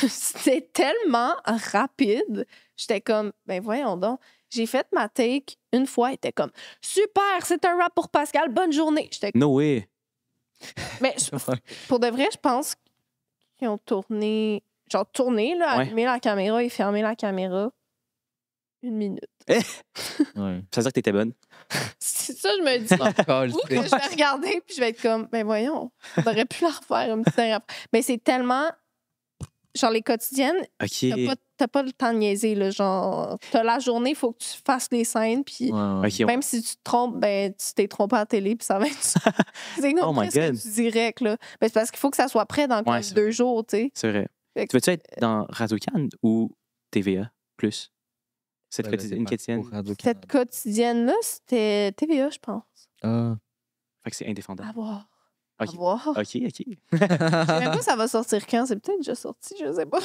B: c'était tellement rapide. J'étais comme, ben voyons donc. J'ai fait ma take une fois, elle était comme, super, c'est un rap pour Pascal, bonne journée. J'étais
C: No way.
B: mais pour de vrai, je pense qu'ils ont tourné, là,
C: Ouais.
B: allumé la caméra et fermé la caméra. 1 minute.
A: Ouais.
C: Ça veut dire que t'étais bonne.
B: C'est ça, je me dis. Ou que je vais regarder puis je vais être comme, ben voyons, on aurait pu la refaire un petit heure après. Mais c'est tellement. Genre, les quotidiennes,
C: OK.
B: t'as pas le temps de niaiser. Là, genre, t'as la journée, il faut que tu fasses les scènes. Puis
C: OK.
B: même si tu te trompes, ben, tu t'es trompé à la télé. Puis ça va être. C'est comme
C: Oh my
B: presque
C: God.
B: du direct. Là. Ben, c'est parce qu'il faut que ça soit prêt dans comme
C: Ouais, c'est
B: 2 jours. Tu sais.
C: C'est vrai.
B: Fait que-
C: Tu veux-tu être dans Radio-Can ou TVA plus? Cette
A: Ouais,
C: une quotidienne.
A: pour Radio-Canada.
B: Cette quotidienne-là, c'était TVA, je pense.
A: Ah.
C: Fait que c'est indéfendable.
B: À voir.
C: OK.
B: À voir.
C: OK.
B: Je sais même pas ça va sortir quand. C'est peut-être déjà sorti, je sais pas.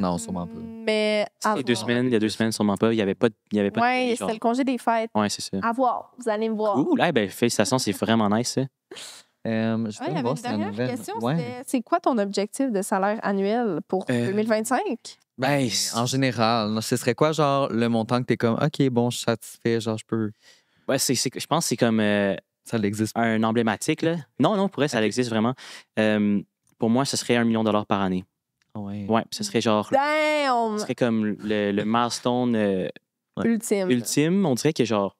A: Non, sûrement pas.
B: Mais à
C: Il y a 2
B: voir.
C: semaines, il y a 2 semaines, sûrement pas. Il y avait pas de
B: Ouais,
C: télé, genre.
B: c'était le congé des fêtes.
C: Ouais, c'est ça.
B: À voir. Vous allez me voir.
C: Cool. Ben, félicitations, c'est vraiment nice, ça.
A: Je
B: Ah,
A: vais
B: il y avait
A: voir
B: une
A: si la
B: dernière
A: nouvelle.
B: question.
A: Ouais.
B: C'était, c'est quoi ton objectif de salaire annuel pour 2025?
C: Ben,
A: En général, ce serait quoi, genre, le montant que t'es comme, OK, bon, je suis satisfait, genre, je peux.
C: ouais, je pense que c'est comme
A: Ça l'existe.
C: un emblématique, là. Non, pour vrai, ça existe vraiment. Pour moi, ce serait $1 million par année.
A: Ouais.
C: Ouais, ce serait genre. Ce
B: Damn!
C: serait comme le milestone
B: Ultime.
C: ultime. On dirait que genre.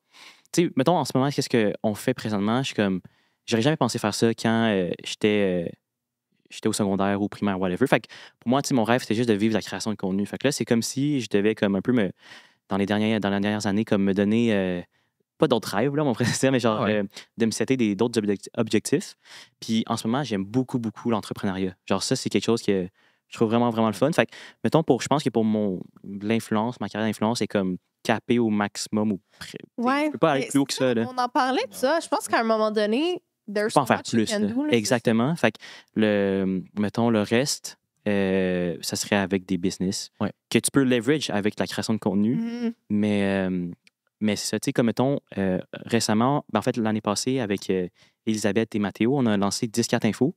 C: Tu sais, mettons, en ce moment, qu'est-ce qu'on fait présentement? Je suis comme. J'aurais jamais pensé faire ça quand j'étais au secondaire ou primaire, whatever. Fait que pour moi, tu sais, mon rêve, c'était juste de vivre la création de contenu. Fait que là, c'est comme si je devais comme un peu dans les dernières années, comme me donner pas d'autres rêves, là, on pourrait dire, mais genre de me setter d'autres objectifs. Puis en ce moment, j'aime beaucoup, beaucoup l'entrepreneuriat. Genre ça, c'est quelque chose que je trouve vraiment, vraiment le fun. Fait que, mettons, je pense que pour l'influence, ma carrière d'influence est comme capée au maximum ou
B: Ouais.
C: je peux pas aller
B: Mais
C: plus haut que ça, là.
B: On en parlait de ça. Je pense qu'à un moment donné, there's
C: Je peux en
B: so
C: faire
B: much you
C: plus.
B: can
C: Là.
B: do, là, c'est
C: Exactement. Fait que mettons, le reste, ça serait avec des business que tu peux leverage avec la création de
B: ça.
C: contenu.
B: Mhm.
C: Mais c'est ça, tu sais, comme mettons, récemment, en fait, l'année passée, avec Elisabeth et Mathéo, on a lancé 10-4 Info.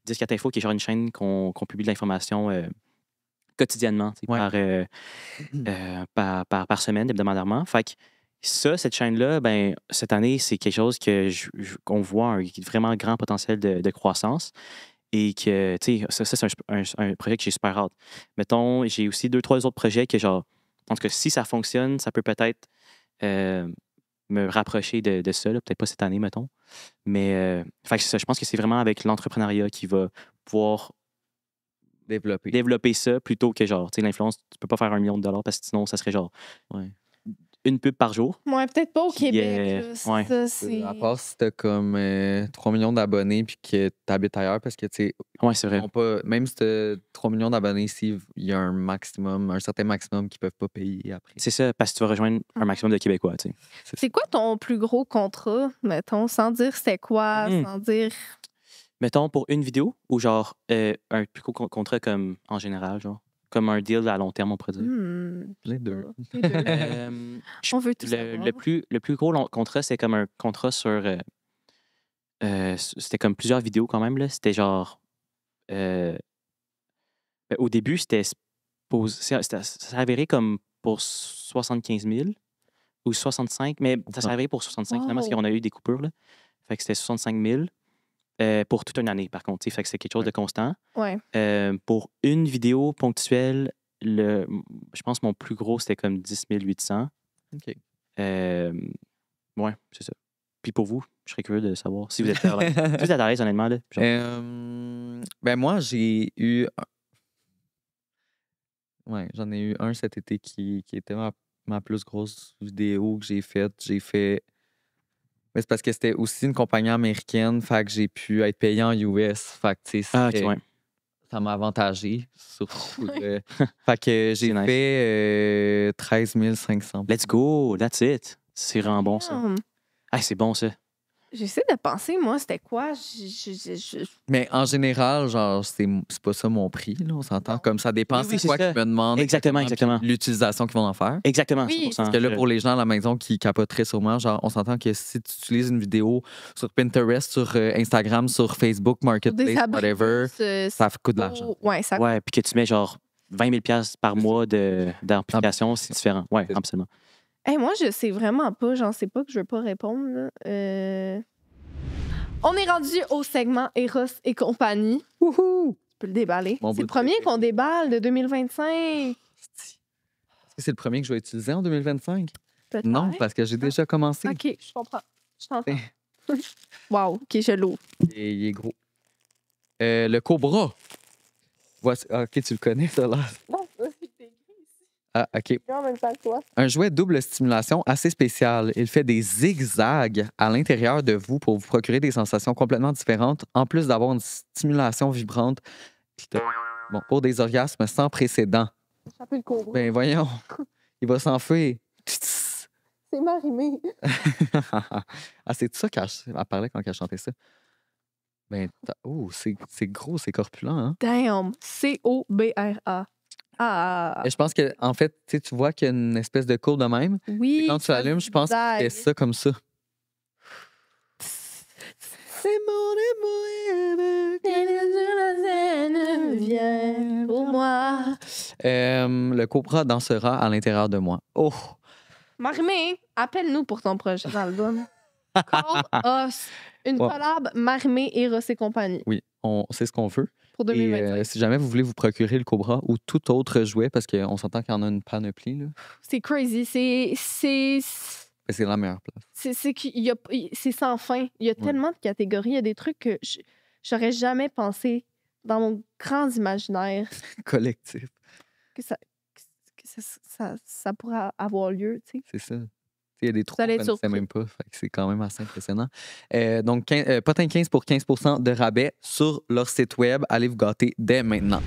C: 10-4 Info, qui est genre une chaîne qu'on publie de l'information quotidiennement, tu sais, par semaine, hebdomadairement. Fait que ça, cette chaîne-là, ben, cette année, c'est quelque chose qu'on voit un vraiment grand potentiel de croissance. Et que, tu sais, ça c'est un projet que j'ai super hâte. Mettons, j'ai aussi 2-3 autres projets que, genre, en tout cas, si ça fonctionne, ça peut peut-être me rapprocher de ça, là, peut-être pas cette année, mettons. Mais, fait que ça, je pense que c'est vraiment avec l'entrepreneuriat qui va pouvoir développer ça plutôt que, genre, tu sais, l'influence, tu peux pas faire $1 million parce que sinon, ça serait genre une pub par jour.
B: Ouais, peut-être pas au
C: Puis,
B: Québec. Là.
C: ouais.
B: Ça, c'est...
A: À part si t'as comme 3 millions d'abonnés puis que t'habites ailleurs, parce que, tu sais,
C: Ouais, c'est vrai.
A: même si t'as 3 millions d'abonnés ici, il y a un certain maximum qu'ils peuvent pas payer après.
C: C'est ça, parce que tu vas rejoindre un maximum de Québécois, tu sais.
B: C'est quoi ton plus gros contrat, mettons, sans dire c'était quoi, sans dire...
C: Mettons, pour une vidéo ou genre un plus gros contrat comme en général, genre? Comme un deal à long terme, on pourrait dire.
A: Les deux.
B: Les deux. On veut tout savoir.
C: Le plus gros contrat, c'est comme un contrat sur... c'était comme plusieurs vidéos quand même, là. C'était genre... au début, ça s'est avéré comme pour 75 000 ou 65, mais ça s'est avéré pour 65 finalement, parce
B: Wow.
C: qu'on a eu des coupures, là. Fait que c'était 65 000 pour toute une année, par contre. Fait que c'est quelque chose de constant.
B: Ouais.
C: Pour une vidéo ponctuelle, je pense que mon plus gros, c'était comme 10 800.
A: OK.
C: Ouais, c'est ça. Puis pour vous, je serais curieux de savoir si vous êtes à l'aise. Si vous êtes à l'aise, honnêtement. Là, genre.
A: Ben moi, j'ai eu... Ouais, j'en ai eu un cet été qui était ma plus grosse vidéo que j'ai faite. Mais c'est parce que c'était aussi une compagnie américaine, fait que j'ai pu être payé en US. Fait que, tu sais,
C: OK, ouais.
A: ça m'a avantagé. Surtout. Fait que j'ai
C: nice.
A: fait 13 500.
C: Let's go, that's it. C'est vraiment bon, ça. Ah, c'est bon, ça.
B: J'essaie de penser, moi, c'était quoi?
A: Mais en général, genre, c'est pas ça mon prix, là, on s'entend. Comme ça dépend,
C: Oui,
A: c'est quoi
C: ça.
A: qu'ils me demandent.
C: Exactement.
A: L'utilisation qu'ils vont en faire.
C: Exactement,
B: Oui,
C: 100%.
A: Parce que là, pour les gens à la maison qui capoteraient sûrement, genre, on s'entend que si tu utilises une vidéo sur Pinterest, sur Instagram, sur Facebook, Marketplace, whatever, ça coûte de l'argent.
B: Ouais, ça
C: Ouais, puis que tu mets genre 20 000 $ par mois d'implication, c'est différent. Ouais, absolument.
B: Hey, moi, je sais vraiment pas. J'en sais pas que je veux pas répondre. Là. On est rendu au segment Eros et compagnie.
A: Wouhou!
B: Tu peux le déballer.
A: Mon
B: C'est
A: bout
B: le
A: de
B: premier
A: préféré.
B: qu'on déballe de 2025.
A: C'est le premier que je vais utiliser en 2025?
B: Peut-être.
A: Non, parce que j'ai déjà commencé.
B: OK, je comprends. Je t'entends. Wow, OK, je l'ouvre.
A: Et il est gros. Le Cobra. Voici... OK, tu le connais, ça, là?
B: Non, c'est ici.
A: Ah, OK.
B: En même temps que toi.
A: Un jouet double stimulation assez spécial. Il fait des zigzags à l'intérieur de vous pour vous procurer des sensations complètement différentes, en plus d'avoir une stimulation vibrante bon, pour des orgasmes sans précédent.
B: J'appelle le cobra.
A: Ben voyons, il va s'enfuir.
B: C'est Marimé.
A: Ah, c'est de ça qu'elle parlait quand elle chantait ça. Ben, oh, c'est gros, c'est corpulent, hein?
B: Damn. C-O-B-R-A. Ah.
A: Et je pense que, en fait, tu vois qu'il y a une espèce de courbe de même.
B: Oui.
A: Et quand tu allumes, je pense qu'il fait ça comme ça. C'est mon amour.
B: Viens pour moi.
A: Le Cobra dansera à l'intérieur de moi. Oh!
B: Marimé, appelle-nous pour ton prochain album. Call us. Une
A: Ouais.
B: collab Marimé, Eros et compagnie
A: Oui, c'est ce qu'on veut.
B: pour
A: Et
B: 2025.
A: si jamais vous voulez vous procurer le Cobra ou tout autre jouet, parce qu'on s'entend qu'il y en a une panoplie, là,
B: C'est crazy.
A: ben, c'est la meilleure place.
B: C'est sans fin. Il y a tellement de catégories. Il y a des trucs que j'aurais jamais pensé dans mon grand imaginaire
A: Collectif.
B: que ça pourrait avoir lieu. Tu sais.
A: C'est ça. Il y a des trous qu'on
B: allez
A: ne
B: être
A: connaissait
B: surpris.
A: même pas. Fait que c'est quand même assez impressionnant. Donc, Potin 15 pour 15 de rabais sur leur site web. Allez vous gâter dès maintenant.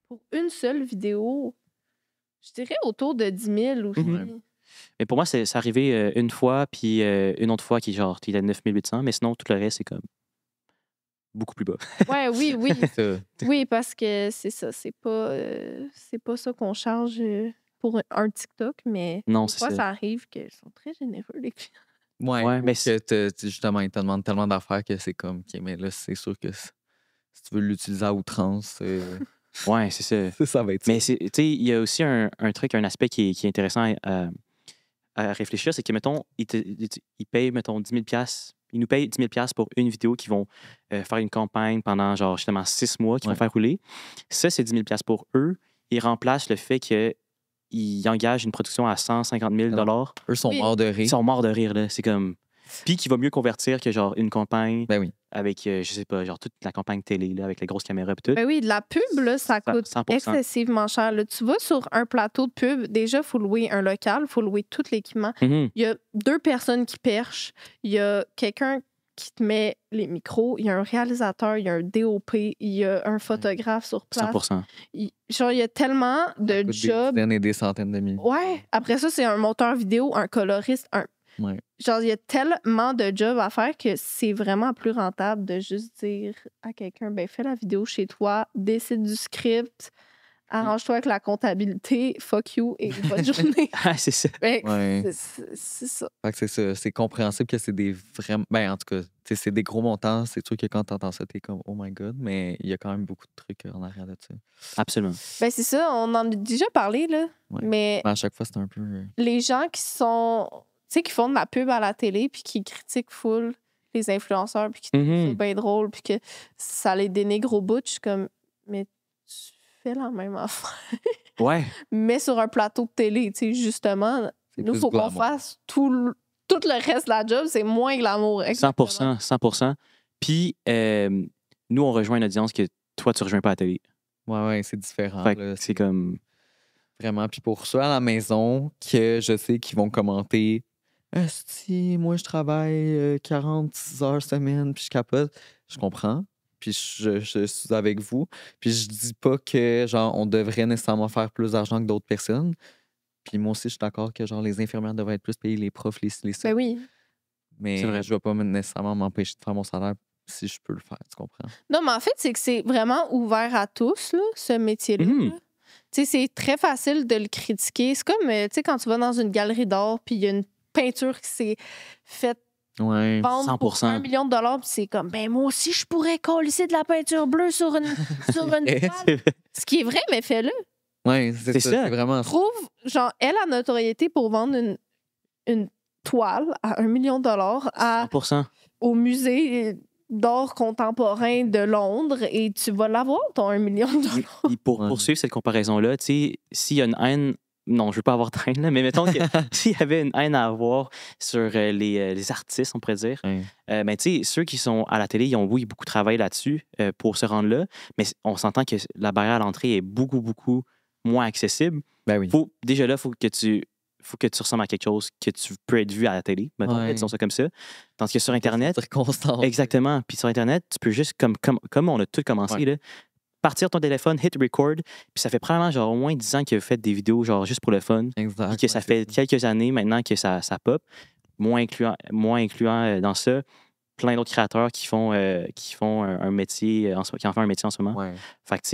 B: Pour une seule vidéo, je dirais autour de 10 000 aussi.
C: Mhm. Mais pour moi, c'est arrivé une fois, puis une autre fois qui est genre, il est à 9800, mais sinon, tout le reste, c'est comme beaucoup plus bas.
B: Ouais, oui, oui.
A: Ça.
B: Oui, parce que c'est ça. C'est pas ça qu'on charge pour un TikTok, mais
C: Non,
B: des
C: c'est
B: fois,
C: ça.
B: ça arrive qu'ils sont très généreux, les clients.
A: Ouais,
C: mais
A: que justement, ils te demandent tellement d'affaires que c'est comme, OK, mais là, c'est sûr que si tu veux l'utiliser à outrance,
C: Ouais, c'est ça.
A: ça va être ça.
C: Mais tu sais, il y a aussi un truc, un aspect qui est intéressant à réfléchir, c'est que, mettons, ils payent, mettons, 10 000 ils nous payent 10 000 pour une vidéo qu'ils vont faire une campagne pendant, genre, justement, 6 mois qu'ils vont faire rouler. Ça, c'est 10 000 pour eux. Ils remplacent le fait qu'ils engagent une production à 150 000
A: Eux sont morts de rire.
C: Ils sont morts de rire, là. C'est comme... Puis qui va mieux convertir que, genre, une campagne
A: Ben oui.
C: avec, je sais pas, genre, toute la campagne télé, là, avec les grosses caméras et tout.
B: Ben oui, de la pub, là, ça coûte
C: 100%.
B: excessivement cher. Là, tu vas sur un plateau de pub, déjà, il faut louer un local, il faut louer tout l'équipement.
C: Mhm.
B: Il y a 2 personnes qui perchent, il y a quelqu'un qui te met les micros, il y a un réalisateur, il y a un DOP, il y a un photographe sur place.
C: 100%.
B: Genre, il y a tellement de
A: Des
B: jobs.
A: dizaines et des centaines de milliers.
B: Ouais. Après ça, c'est un monteur vidéo, un coloriste,
A: Ouais.
B: Genre, il y a tellement de jobs à faire que c'est vraiment plus rentable de juste dire à quelqu'un, ben fais la vidéo chez toi, décide du script, arrange-toi avec la comptabilité, fuck you et bonne journée.
C: Ah, c'est ça.
B: Ben,
A: Ouais.
B: c'est ça.
A: Fait que c'est ça. C'est compréhensible que c'est des vrais. Ben, en tout cas, tu sais, c'est des gros montants. C'est sûr que quand t'entends ça, t'es comme, oh my god. Mais il y a quand même beaucoup de trucs en arrière de ça.
C: Absolument.
B: Ben, c'est ça, on en a déjà parlé, là.
A: Ouais.
B: Mais
A: À chaque fois, c'est un peu.
B: les gens qui sont, tu sais, qui font de la pub à la télé puis qui critiquent full les influenceurs puis qui trouvent ça
C: Mhm.
B: bien drôle puis que ça les dénigre au bout, je suis comme, mais tu fais la même affaire.
C: Ouais.
B: Mais sur un plateau de télé, tu sais, justement,
A: C'est
B: nous, il
A: plus
B: faut qu'on
A: glamour.
B: fasse tout le reste de la job, c'est moins glamour.
C: 100%. 100%. Puis, nous, on rejoint une audience que toi, tu rejoins pas à la télé.
A: Ouais, c'est différent.
C: Fait que
A: là.
C: c'est comme...
A: Vraiment. Puis pour ceux à la maison que je sais qu'ils vont commenter si moi je travaille 46 heures semaine puis je capote, je comprends. Puis je suis avec vous. Puis je dis pas que genre on devrait nécessairement faire plus d'argent que d'autres personnes. Puis moi aussi, je suis d'accord que genre les infirmières devraient être plus payées, les profs, les ça.
B: Ben oui.
A: Mais
C: C'est vrai.
A: je vais pas nécessairement m'empêcher de faire mon salaire si je peux le faire, tu comprends?
B: Non, mais en fait, c'est que c'est vraiment ouvert à tous, là, ce métier-là.
C: Mhm.
B: là. Tu sais, c'est très facile de le critiquer. C'est comme, tu sais, quand tu vas dans une galerie d'art puis il y a une peinture qui s'est faite
A: Ouais.
B: vendre pour
C: 100%.
B: $1 million, puis c'est comme, ben moi aussi, je pourrais coller de la peinture bleue sur une toile. Ce qui est vrai, mais fais-le.
A: Ouais,
C: C'est
A: c'est
C: ça.
A: ça. C'est vraiment ça.
B: Trouve, genre, elle a notoriété pour vendre une toile à $1 million
C: 100%.
B: au musée d'art contemporain de Londres et tu vas l'avoir, ton 1 million de dollars.
C: Puis pour
A: Ouais.
C: poursuivre cette comparaison-là, tu sais, s'il y a une haine, non, je veux pas avoir de haine, là, mais mettons que s'il y avait une haine à avoir sur les artistes, on pourrait dire,
A: Ouais.
C: ben, tu sais, ceux qui sont à la télé, ils ont, oui, beaucoup travaillé là-dessus pour se rendre là, mais on s'entend que la barrière à l'entrée est beaucoup, beaucoup moins accessible.
A: Ben oui.
C: Déjà là, il faut que tu ressembles à quelque chose que tu peux être vu à la télé, mettons,
A: Ouais.
C: disons ça comme ça. Tandis que sur Internet,
A: Circonstance.
C: exactement, puis sur Internet, tu peux juste, comme on a tout commencé,
A: Ouais.
C: là, partir ton téléphone, hit record, puis ça fait probablement genre au moins 10 ans qu'il a fait des vidéos genre juste pour le fun,
A: Exact.
C: puis que ça
A: ouais,
C: fait
A: c'est
C: quelques années maintenant que ça pop, moins incluant dans ça plein d'autres créateurs qui font un métier qui en font un métier en ce moment.
A: Ouais.
C: Fait que tu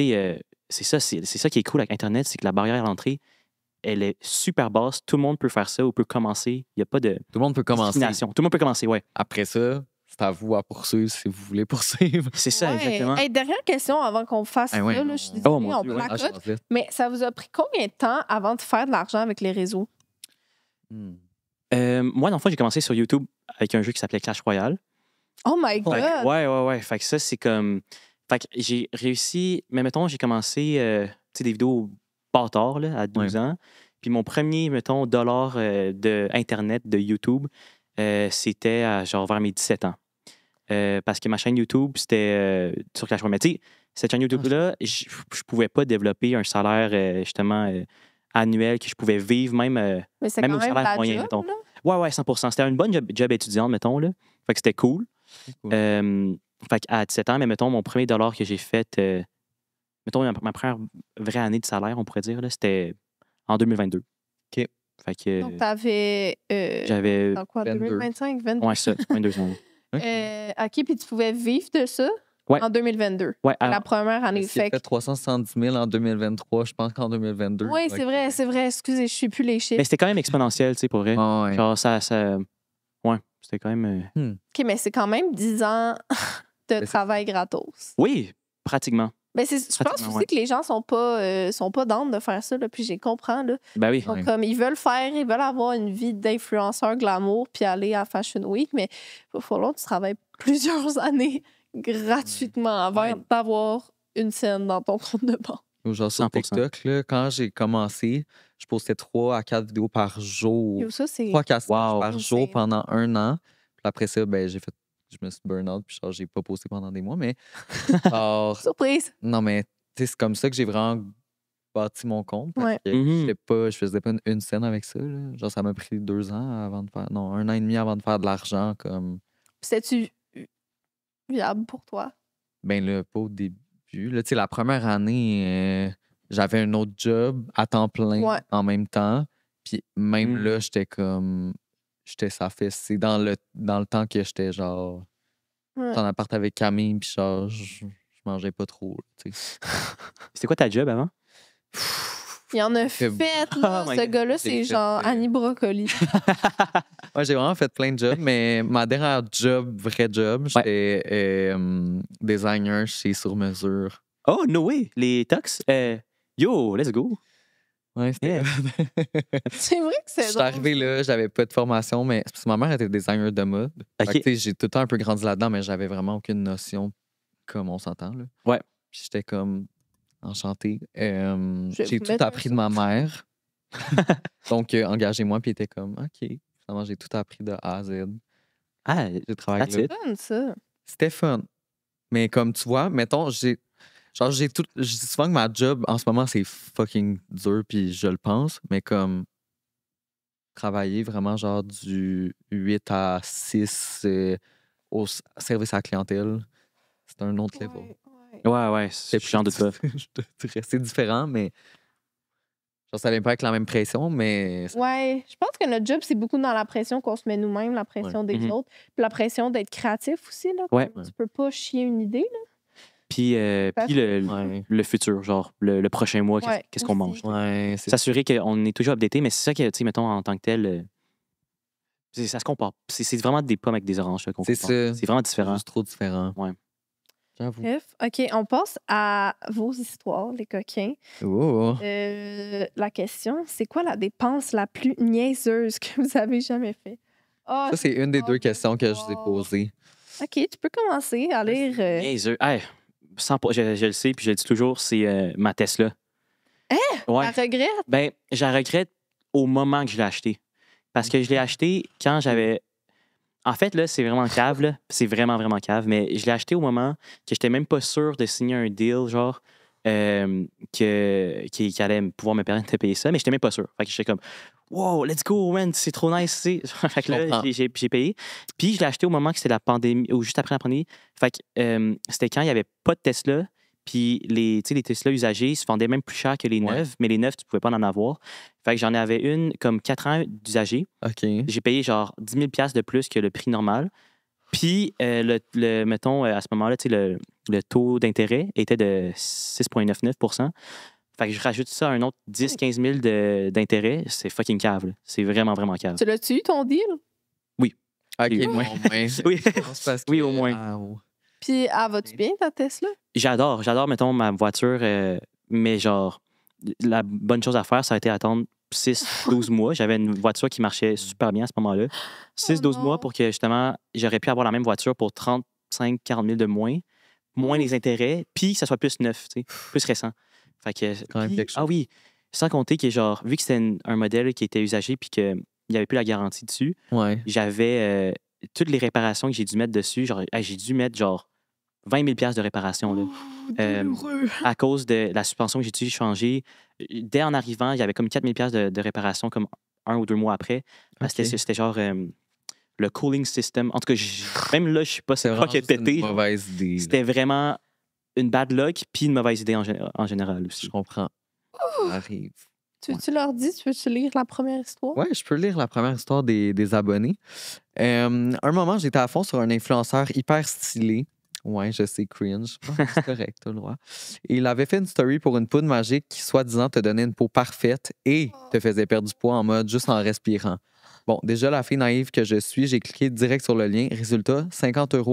C: sais, c'est ça qui est cool avec Internet, c'est que la barrière à l'entrée, elle est super basse. Tout le monde peut faire ça ou peut commencer. Il n'y a pas de
A: Tout le monde peut commencer.
C: discrimination. Tout le monde peut commencer, ouais.
A: Après ça, c'est à vous à poursuivre si vous voulez poursuivre.
C: C'est ça,
B: Ouais.
C: exactement.
B: Hey, dernière question avant qu'on fasse
A: Ah
B: ça.
A: ouais,
B: Là, je suis
A: on-
B: désolée,
C: Oh, mon
B: on
C: Dieu, ouais.
A: Ah, je
B: placote.
A: pense vite.
B: Mais ça vous a pris combien de temps avant de faire de l'argent avec les réseaux?
A: Hmm.
C: Moi, dans le fond, j'ai commencé sur YouTube avec un jeu qui s'appelait Clash Royale.
B: Oh my
C: Fait
B: God!
C: que, ouais. Fait que ça, c'est comme. Fait que j'ai réussi. Mais mettons, j'ai commencé tu sais, des vidéos pas tard, là, à 12 ans. Puis mon premier, mettons, dollar de Internet, de YouTube, c'était à, genre vers mes 17 ans. Parce que ma chaîne YouTube, c'était sur Clash Royale. Mais tu sais, cette chaîne YouTube-là, je pouvais pas développer un salaire, justement, annuel que je pouvais vivre, même.
B: Mais c'est
C: même
B: quand
C: au
B: même
C: salaire
B: la
C: moyen,
B: job,
C: mettons.
B: là.
C: Ouais, 100%. C'était une bonne job étudiante, mettons, là. Fait que c'était cool.
A: Cool.
C: Fait qu'à 17 ans, mais mettons, mon premier dollar que j'ai fait, mettons, ma première vraie année de salaire, on pourrait dire, là, c'était en 2022.
A: OK.
C: Fait que
B: Donc, t'avais.
C: j'avais.
B: Dans quoi,
A: 22.
B: 2025, 22?
C: Ouais, ça, 22 ans.
A: OK.
B: OK, puis tu pouvais vivre de ça
C: Ouais.
B: en 2022.
C: Ouais,
B: La
C: alors,
B: première année.
A: S'il a
B: Fait
A: fait 370 000 en 2023, je pense qu'en 2022.
B: oui, c'est vrai. Excusez, je suis plus les chiffres.
C: mais c'était quand même exponentiel, tu sais, pour vrai.
A: Ah, ouais.
C: Genre, ouais, c'était quand même.
B: OK, mais c'est quand même 10 ans de
A: c'est-
B: travail gratos.
C: Oui, pratiquement.
B: Mais je pense
C: Pratiquement,
B: aussi
C: ouais.
B: que les gens sont pas down de faire ça, là, puis j'ai comprends. Là.
C: Ben oui.
B: Donc,
A: Ouais.
B: comme ils veulent avoir une vie d'influenceur glamour puis aller à Fashion Week, mais il va falloir que tu travailles plusieurs années gratuitement avant
A: Ouais.
B: d'avoir une scène dans ton compte de banque.
A: Genre sur
C: 100%.
A: TikTok, là, quand j'ai commencé, je postais 3 à 4 vidéos par jour.
B: Yo, ça, c'est
A: 3 à 4
C: Wow.
A: par jour
B: Insane.
A: pendant 1 an. Puis après ça, ben, je me suis burn out, puis genre, j'ai pas posté pendant des mois, mais genre,
B: surprise.
A: non, mais tu sais, c'est comme ça que j'ai vraiment bâti mon compte. Parce
B: Ouais.
A: que
C: Mhm.
A: je faisais pas une scène avec ça. Là. Genre, ça m'a pris 2 ans avant de faire. Non, 1 an et demi avant de faire de l'argent. Comme,
B: C'était-tu viable pour toi?
A: ben là, pas au début. Là, tu sais, la première année, j'avais un autre job à temps plein
B: Ouais.
A: en même temps. Puis même
C: Mm.
A: là, j'étais comme. J'étais ça fait. C'est dans le temps que j'étais genre.
B: Ouais.
A: En appart avec Camille, puis genre, je mangeais pas trop. Tu sais.
C: C'était quoi ta job avant?
B: Il y en a
A: Que-
B: fait, là.
C: Oh my
B: Ce
C: God.
B: gars-là,
A: J'ai
B: c'est
A: fait,
B: genre Annie Brocoli.
A: Ouais, j'ai vraiment fait plein de jobs, mais ma dernière vrai job, j'étais designer chez Sur Mesure.
C: Oh, no way! Les tox? Yo, let's go!
A: Ouais, c'était.
C: Yeah.
B: C'est vrai que c'est
A: Je suis arrivé là, j'avais pas de formation, mais parce que ma mère était designer de mode. Fait que,
C: Ok.
A: tu sais, j'ai tout le temps un peu grandi là-dedans, mais j'avais vraiment aucune notion comme on s'entend. Là.
C: Ouais.
A: Puis j'étais comme enchanté.
B: vais
A: J'ai
B: vous
A: tout
B: mettre
A: appris
B: un
A: de ma mère. Donc, engagez-moi, puis il était comme, OK. Finalement, j'ai tout appris de A à Z.
C: Ah,
A: J'ai travaillé
C: that's
A: là.
C: it.
B: fun, ça.
A: C'était fun. Mais comme tu vois, mettons, je dis souvent que ma job en ce moment, c'est fucking dur, puis je le pense, mais comme travailler vraiment genre du 8 à 6 au service à la clientèle, c'est un autre level.
C: Ouais, j'en doute pas.
A: Je te dirais, c'est différent, mais genre, ça vient pas avec la même pression, mais
B: Ouais, je pense que notre job, c'est beaucoup dans la pression qu'on se met nous-mêmes, la pression des
C: Mhm.
B: autres, puis la pression d'être créatif aussi. Là,
C: Ouais.
B: comme tu peux pas chier une idée. Là.
C: Puis,
A: ouais.
C: le futur, genre le prochain mois,
B: Ouais,
C: qu'est-ce qu'on
B: aussi.
C: mange?
A: Ouais, c'est
C: S'assurer qu'on est toujours updaté, mais c'est ça que, tu sais, mettons, en tant que tel, ça se compare. C'est vraiment des pommes avec des oranges là, qu'on
A: C'est
C: compare.
A: ça.
C: C'est vraiment différent.
A: juste trop différent.
C: Ouais.
A: J'avoue.
B: Bref, OK, on passe à vos histoires, les coquins.
A: Oh.
B: La question, c'est quoi la dépense la plus niaiseuse que vous avez jamais fait? Ah,
A: Ça, c'est une des
B: oh,
A: 2 questions que je vous ai
B: wow.
A: posées.
B: OK, tu peux commencer à lire.
C: Niaiseux. Hey, je le sais, puis je le dis toujours, c'est ma Tesla. Ouais.
B: À regret.
C: Ben, je la regrette au moment que je l'ai acheté. Parce que je l'ai acheté quand j'avais. En fait, là, c'est vraiment cave, là. C'est vraiment, vraiment cave. Mais je l'ai acheté au moment que j'étais même pas sûr de signer un deal, genre, qui allait pouvoir me permettre de payer ça. Mais j'étais même pas sûr. Fait que j'étais comme, wow, let's go, man, c'est trop nice, tu sais. Fait que là, j'ai payé. Puis je l'ai acheté au moment que c'était la pandémie, ou juste après la pandémie. Fait que c'était quand il n'y avait pas de Tesla. Puis les Tesla usagés, ils se vendaient même plus cher que les neufs, mais les neufs, tu pouvais pas en avoir. Fait que j'en avais une comme 4 ans d'usagés.
A: OK.
C: J'ai payé genre 10 000 $ de plus que le prix normal. Puis, mettons, à ce moment-là, le taux d'intérêt était de 6,99 %. Fait que je rajoute ça à un autre 10-15 000 d'intérêt. C'est fucking cave, là. C'est vraiment, vraiment cave.
B: Tu l'as-tu eu, ton deal?
C: Oui.
A: OK,
C: Oui.
A: au moins.
C: Oui.
A: Parce que-
C: Oui, au moins.
A: Ah, oh.
B: Puis, va-tu bien, ta Tesla?
C: J'adore, mettons, ma voiture, mais genre, la bonne chose à faire, ça a été attendre 6-12 mois. J'avais une voiture qui marchait super bien à ce moment-là. 6-12
B: non.
C: mois pour que, justement, j'aurais pu avoir la même voiture pour 35-40 000 de moins les intérêts, puis que ça soit plus neuf, tu sais, plus récent. Fait que,
A: quand même quelque chose.
C: Ah oui, sans compter que, genre, vu que c'était un modèle qui était usagé puis qu'il n'y avait plus la garantie dessus,
A: Ouais.
C: j'avais toutes les réparations que j'ai dû mettre dessus. Genre, j'ai dû mettre, genre, 20 000 $ de réparation, là. À cause de la suspension que j'ai dû changer. Dès en arrivant, il y avait comme 4 000 $ de réparation, comme 1 ou 2 mois après. Parce que
A: OK.
C: c'était genre le cooling system. En tout cas, même là, je ne sais pas
A: C'est
C: c'est quoi
A: vraiment
C: qui a
A: juste une
C: pété.
A: mauvaise idée. là.
C: C'était vraiment une bad luck puis une mauvaise idée en général aussi.
A: Je comprends. Ça arrive.
B: Tu leur dis, tu veux-tu lire la première histoire?
A: Ouais, je peux lire la première histoire des abonnés. Un moment, j'étais à fond sur un influenceur hyper stylé. Ouais, je sais, cringe. C'est correct, t'as le droit. Et il avait fait une story pour une poudre magique qui, soi-disant, te donnait une peau parfaite et te faisait perdre du poids en mode juste en respirant. Bon, déjà, la fille naïve que je suis, j'ai cliqué direct sur le lien. Résultat, 50 €.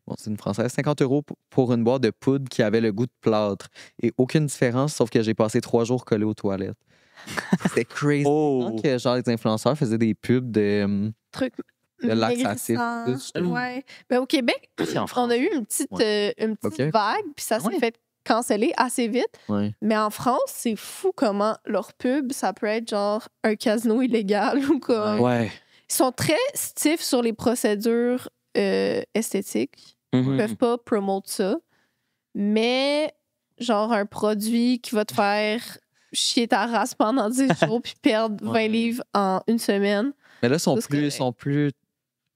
A: Bon, c'est une française. 50 € pour une boîte de poudre qui avait le goût de plâtre. Et aucune différence, sauf que j'ai passé 3 jours collé aux toilettes. C'était crazy.
C: Oh!
A: Quand que, genre, les influenceurs faisaient des pubs de
B: Truc.
A: laxatif.
B: maigrissant. Ouais. Ben, au Québec,
C: C'est en France.
B: on a eu une petite
A: OK.
B: vague, puis ça s'est
C: Ouais.
B: fait canceller assez vite.
A: Ouais.
B: Mais en France, c'est fou comment leur pub, ça peut être genre un casino illégal ou comme.
C: Ouais.
B: Ils sont très stiffs sur les procédures esthétiques. Ils
C: Mhm.
B: peuvent pas promouvoir ça. Mais genre un produit qui va te faire chier ta race pendant 10 jours puis perdre 20
A: Ouais.
B: livres en une semaine.
A: Mais là,
B: Ça, c'est
A: sont plus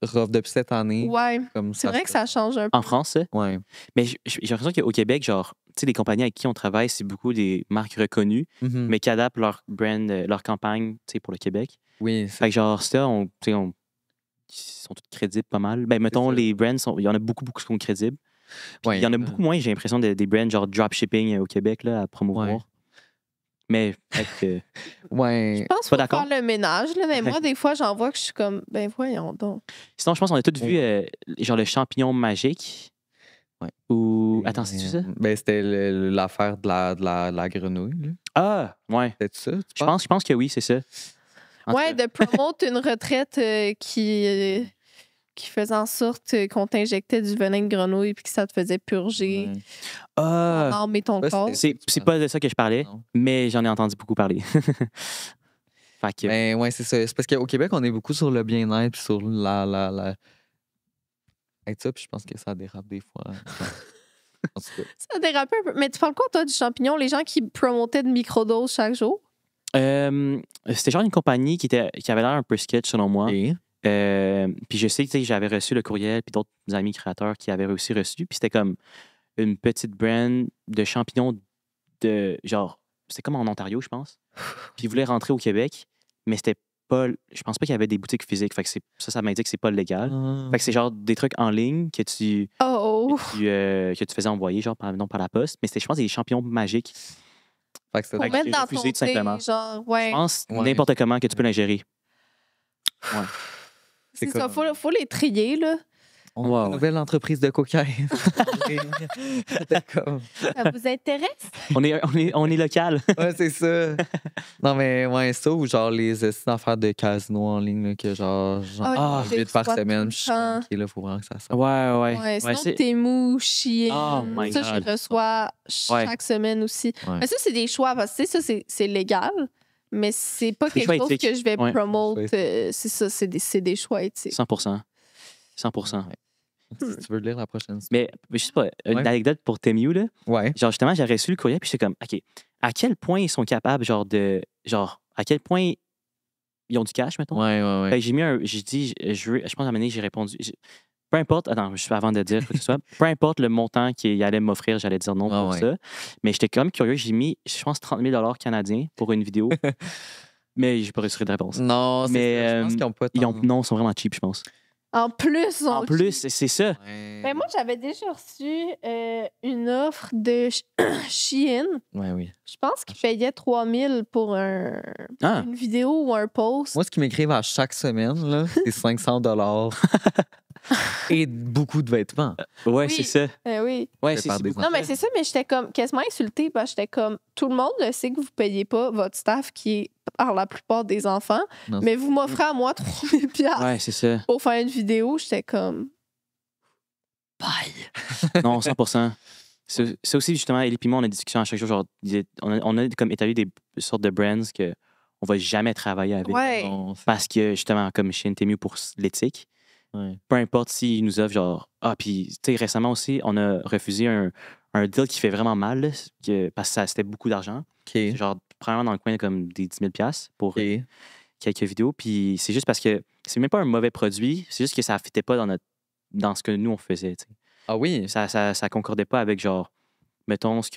A: rough depuis cette année.
B: Ouais,
A: Comme
B: c'est vrai que ça change un peu.
C: En France, ça?
A: Ouais.
C: Mais j'ai l'impression qu'au Québec, genre, tu sais, les compagnies avec qui on travaille, c'est beaucoup des marques reconnues,
A: Mhm.
C: mais qui adaptent leur brand, leur campagne, tu sais, pour le Québec.
A: Oui,
C: Fait que genre, ça, tu sais, ils sont tous crédibles pas mal. Ben, mettons,
A: ça.
C: les brands, il y en a beaucoup qui sont crédibles. Puis
A: Ouais,
C: il y en a beaucoup moins, j'ai l'impression, des brands genre dropshipping au Québec, là, à promouvoir.
A: Ouais.
C: Mais peut-être que...
A: Ouais.
B: Je pense qu'il
C: Pas
B: faut
C: d'accord?
B: faire le ménage, là, mais moi, des fois, j'en vois que je suis comme, ben voyons donc.
C: Sinon, je pense qu'on a tous vu, genre, le champignon magique.
A: Ouais.
C: Ou... Attends, c'est-tu ça?
A: Ben, c'était l'affaire de la grenouille. là.
C: Ah, ouais.
A: C'était ça? tu
C: Je pense que oui, c'est ça. En tout
B: Ouais,
C: cas,
B: de promote une retraite qui faisait en sorte qu'on t'injectait du venin de grenouille puis que ça te faisait purger
A: Ouais.
B: ton
C: Ah,
B: âme et ton
A: Ouais,
B: corps.
C: c'est pas de ça que je parlais,
A: Non.
C: mais j'en ai entendu beaucoup parler. Fait que...
A: Ben, ouais, c'est ça. C'est parce qu'au Québec, on est beaucoup sur le bien-être puis sur la... Hey, ça, puis je pense que ça dérape des fois. En tout cas.
B: Ça dérape un peu. Mais tu parles quoi, toi, du champignon? Les gens qui promotaient de microdoses chaque jour?
C: C'était genre une compagnie qui avait l'air un peu sketch, selon moi.
A: Et-
C: Puis je sais que tu sais, j'avais reçu le courriel, puis d'autres amis créateurs qui avaient aussi reçu. Puis c'était comme une petite brand de champignons de genre, c'était comme en Ontario, je pense. Puis ils voulaient rentrer au Québec, mais c'était pas. Je pense pas qu'il y avait des boutiques physiques. Fait que ça m'indique que c'est pas légal. Fait que c'est genre des trucs en ligne que tu faisais envoyer, genre, par la poste. Mais c'était, je pense, des champignons magiques.
A: Fait que c'était-
B: Pour
C: Fait que
B: mettre
C: j'ai
B: dans
C: refusé
B: ton
C: tout simplement.
B: thé, genre, ouais.
C: Je pense
A: Ouais.
C: n'importe comment que tu peux l'ingérer.
B: C'est
A: c'est
B: ça,
A: comme-
B: faut les trier, là.
A: On a une nouvelle entreprise de cocaïne. C'était comme...
B: Ça vous intéresse?
C: On est local.
A: Ouais, c'est ça. Non, mais ouais, ça ou genre les affaires de casino en ligne, là, que genre
B: que
A: 8
B: tu
A: par
B: vois
A: semaine.
B: tout
A: Je
B: le
A: suis comme,
B: temps.
A: OK, là, faut vraiment que ça sorte.
C: Ouais.
B: Sinon,
C: c'est-
B: Temu, Shein,
C: Oh my
B: ça,
C: God.
B: je reçois chaque semaine aussi.
A: Ouais.
B: Mais ça, c'est des choix, parce que tu sais, ça, c'est légal, mais c'est pas
C: Des
B: quelque
C: choix
B: chose
C: éthiques.
B: que je vais
C: Ouais.
B: promote.
A: Ouais.
B: C'est ça, c'est des choix éthiques.
C: 100%. 100%.
A: Ouais. Si tu veux lire la prochaine.
C: Mais je sais pas, une
A: Ouais.
C: anecdote pour Temu, là.
A: Ouais.
C: Genre, justement, j'ai reçu le courriel, puis j'étais comme, OK, à quel point ils sont capables, à quel point ils ont du cash, mettons?
A: Ouais.
C: Fait que j'ai dit, je pense à un moment donné, j'ai répondu, peu importe, attends, avant de dire quoi que ce soit, peu importe le montant qu'il allait m'offrir, j'allais dire non pour
A: ouais.
C: ça. Mais j'étais quand même curieux, j'ai mis, je pense, 30 000 canadiens pour une vidéo. Mais j'ai pas reçu de réponse.
A: Non,
C: Mais,
A: c'est ça. Je pense qu'ils n'ont pas
C: Non, ils sont vraiment cheap, je pense.
B: En plus,
C: En plus, c'est ça.
A: Ouais.
B: Ben, moi, j'avais déjà reçu une offre de Shein.
A: Ouais, oui.
B: Je pense qu'ils payaient 3 000 pour une vidéo ou un post.
A: Moi, ce qu'ils m'écrivent à chaque semaine, là, c'est 500 et beaucoup de vêtements.
C: Ouais,
B: Oui.
C: c'est ça.
B: Oui.
C: Ouais,
A: Fait
C: c'est
A: par des
C: beaucoup.
B: Non, mais c'est ça, mais j'étais comme quasiment insultée parce que j'étais comme tout le monde le sait que vous payez pas votre staff qui est par la plupart des enfants,
A: Non,
B: mais vous m'offrez à moi 3 000
C: Ouais, c'est ça.
B: pour faire une vidéo. J'étais comme.
A: Bye.
C: Non, 100%. C'est aussi, justement, Ellie et moi, on a des discussions à chaque jour. Genre, on a comme établi des sortes de brands qu'on va jamais travailler avec.
B: Ouais.
A: Non,
C: Parce que, justement, comme chez Temu pour l'éthique,
A: ouais.
C: peu importe s'ils nous offrent, genre. Puis, tu sais, récemment aussi, on a refusé un deal qui fait vraiment mal, là, parce que c'était beaucoup d'argent.
A: OK.
C: Genre, probablement dans le coin, comme des 10 000 pour
A: OK.
C: quelques vidéos. Puis, c'est juste parce que c'est même pas un mauvais produit, c'est juste que ça ne fitait pas dans ce que nous, on faisait, tu sais.
A: Ah oui.
C: Ça concordait pas avec, genre, mettons, ce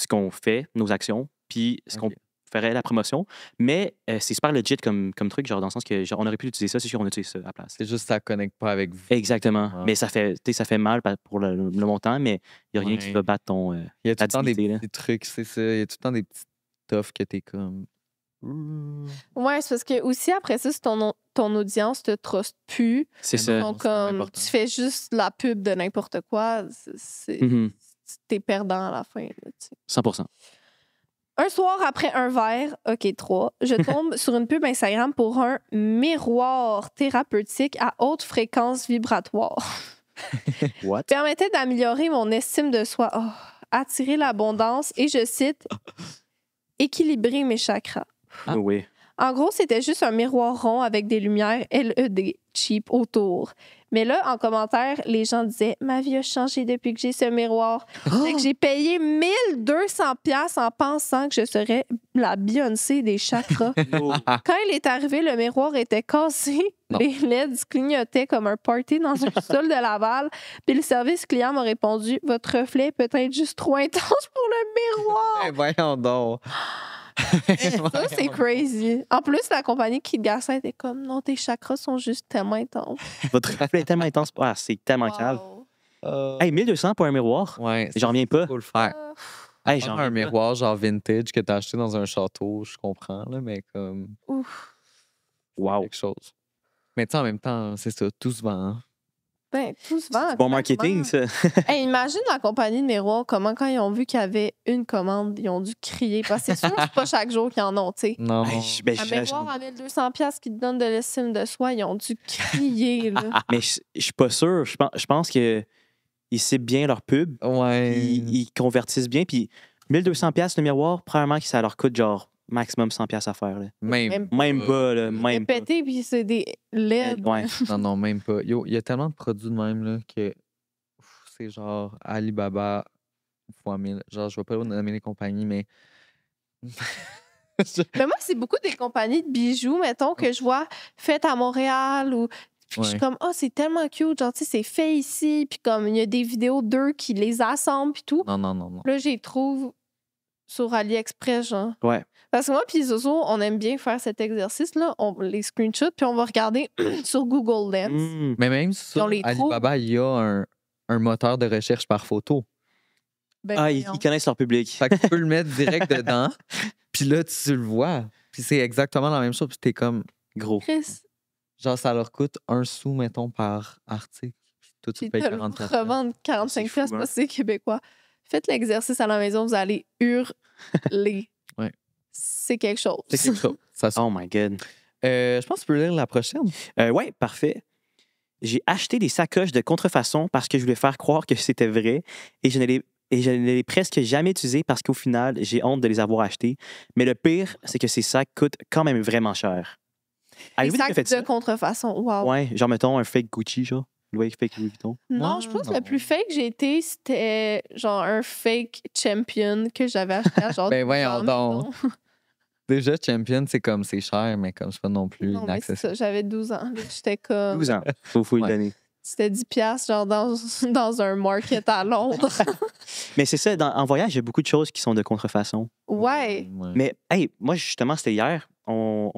C: qu'on fait, nos actions, puis ce qu'on
A: Ok.
C: ferait la promotion. Mais c'est super legit comme truc, genre, dans le sens que, genre, on aurait pu utiliser ça, c'est sûr, on utilise ça à la place.
A: C'est juste que ça ne connecte pas avec vous.
C: Exactement.
A: Ouais.
C: Mais ça fait mal pour le montant, mais il n'y a rien qui
A: Ouais.
C: va battre ton.
A: Il y a tout
C: la
A: le temps des
C: dignité, là.
A: petits trucs, c'est ça. Il y a tout le temps des petites offres que t'es comme.
B: Ouais, c'est parce que aussi après ça, si ton audience te truste plus,
C: C'est
A: Mais
C: ça.
A: non.
B: donc
A: c'est
B: comme
A: important.
B: tu fais juste la pub de n'importe quoi,
C: Mhm.
B: t'es perdant à la fin. Là, tu sais.
C: 100%.
B: Un soir après un verre, OK, 3, je tombe sur une pub Instagram pour un miroir thérapeutique à haute fréquence vibratoire.
C: What?
B: Permettait d'améliorer mon estime de soi, attirer l'abondance et, je cite, équilibrer mes chakras.
A: Ah.
C: Oui.
B: En gros, c'était juste un miroir rond avec des lumières LED cheap autour. Mais là, en commentaire, les gens disaient « Ma vie a changé depuis que j'ai ce miroir. Fait que j'ai payé 1200 $ en pensant que je serais la Beyoncé des chakras. Quand il est arrivé, le miroir était cassé.
A: Non.
B: Les LEDs clignotaient comme un party dans un sol de Laval. Puis le service client m'a répondu « Votre reflet peut être juste trop intense pour le miroir.
A: Eh, voyons donc. »
B: Ça, c'est crazy. En plus, la compagnie Kid Garcia était comme non, tes chakras sont juste tellement intenses.
C: Votre reflet est tellement intense. Ah, c'est tellement grave.
B: Wow.
C: Hey, 1200 pour un miroir?
A: Ouais.
C: J'en reviens pas.
A: Faut le faire.
B: Ah,
C: Hey,
A: Genre
C: j'en
A: un
C: reviens pas.
A: miroir genre vintage que t'as acheté dans un château, je comprends, là, mais comme
B: ouf.
C: Wow.
A: quelque chose. Mais tu sais, en même temps, c'est ça, tout se vend. Hein.
B: Ben, tout se vend.
C: Bon marketing, ça.
B: Hey, imagine la compagnie de miroirs, comment quand ils ont vu qu'il y avait une commande, ils ont dû crier. Parce que c'est sûr que c'est pas chaque jour qu'ils en ont, tu sais.
A: Non.
C: Hey, ben,
B: Un miroir à 1200 $ qui te donne de l'estime de soi, ils ont dû crier, là.
C: Mais je suis pas sûr. Je pense que ils ciblent bien leur pub.
A: Ouais.
C: Ils convertissent bien. Puis 1200 $ le miroir, probablement que ça leur coûte genre maximum 100 $ à faire. Là.
A: Même.
C: Même pas, là.
B: C'est
C: Même pas.
B: pété, puis c'est des LED.
C: Ouais.
A: Non, même pas. Yo, il y a tellement de produits de même là, que c'est genre Alibaba fois 1000. Genre, je vais pas nommer les compagnies, mais.
B: Mais moi, c'est beaucoup des compagnies de bijoux, mettons, que je vois faites à Montréal ou. Puis je suis
A: Ouais.
B: comme, oh, c'est tellement cute. Genre, tu sais, c'est fait ici. Puis comme, il y a des vidéos d'eux qui les assemblent, puis tout.
A: Non.
B: Là, je les trouve sur AliExpress, genre.
C: Ouais.
B: Parce que moi, puis Zozo, on aime bien faire cet exercice-là. On les screenshots, puis on va regarder sur Google Lens.
C: Mm.
A: Mais même
B: on
A: sur
B: les trouve.
A: Alibaba, il y a un moteur de recherche par photo.
B: Ben,
C: Ah, ils
B: voyons.
C: connaissent leur public.
A: Fait que tu peux le mettre direct dedans, puis là, tu le vois. Puis c'est exactement la même chose, puis t'es comme,
C: Gros.
B: Chris,
A: Genre, ça leur coûte 1 sou, mettons, par article. Puis toi, tu
B: Puis
A: payes
B: te le
A: 44
B: revendre 45
C: C'est fou,
B: piastres
C: hein.
B: parce que c'est québécois. Faites l'exercice à la maison, vous allez hurler.
A: Ouais.
B: C'est quelque chose.
A: C'est quelque chose. Ça se-
C: Oh my God.
A: Je pense que tu peux lire la prochaine.
C: Ouais, parfait. J'ai acheté des sacoches de contrefaçon parce que je voulais faire croire que c'était vrai et je ne l'ai presque jamais utilisé parce qu'au final, j'ai honte de les avoir achetés. Mais le pire, c'est que ces sacs coûtent quand même vraiment cher.
B: Les
C: Avez-vous déjà
B: sacs
C: fait
B: de
C: ça?
B: contrefaçon. Wow.
C: Ouais, genre, mettons, un fake Gucci, genre. Louis fake Louis Vuitton.
B: Non,
A: Ouais,
B: je pense que
A: non.
B: le plus fake que j'ai été, c'était genre un fake champion que j'avais acheté à genre.
A: Ben
B: 12
A: voyons
B: ans,
A: donc.
B: mettons.
A: Déjà, Champion, c'est comme c'est cher, mais comme c'est pas non plus
B: Non, mais c'est ça,
A: inaccessible.
B: j'avais 12 ans. là. J'étais comme.
C: 12 ans. Faut lui
A: Ouais.
C: donner.
B: C'était 10 piastres, genre dans un market à Londres.
C: Mais c'est ça, en voyage, il y a beaucoup de choses qui sont de contrefaçon.
B: Ouais.
A: Ouais.
C: Mais, hey, moi, justement, c'était hier. On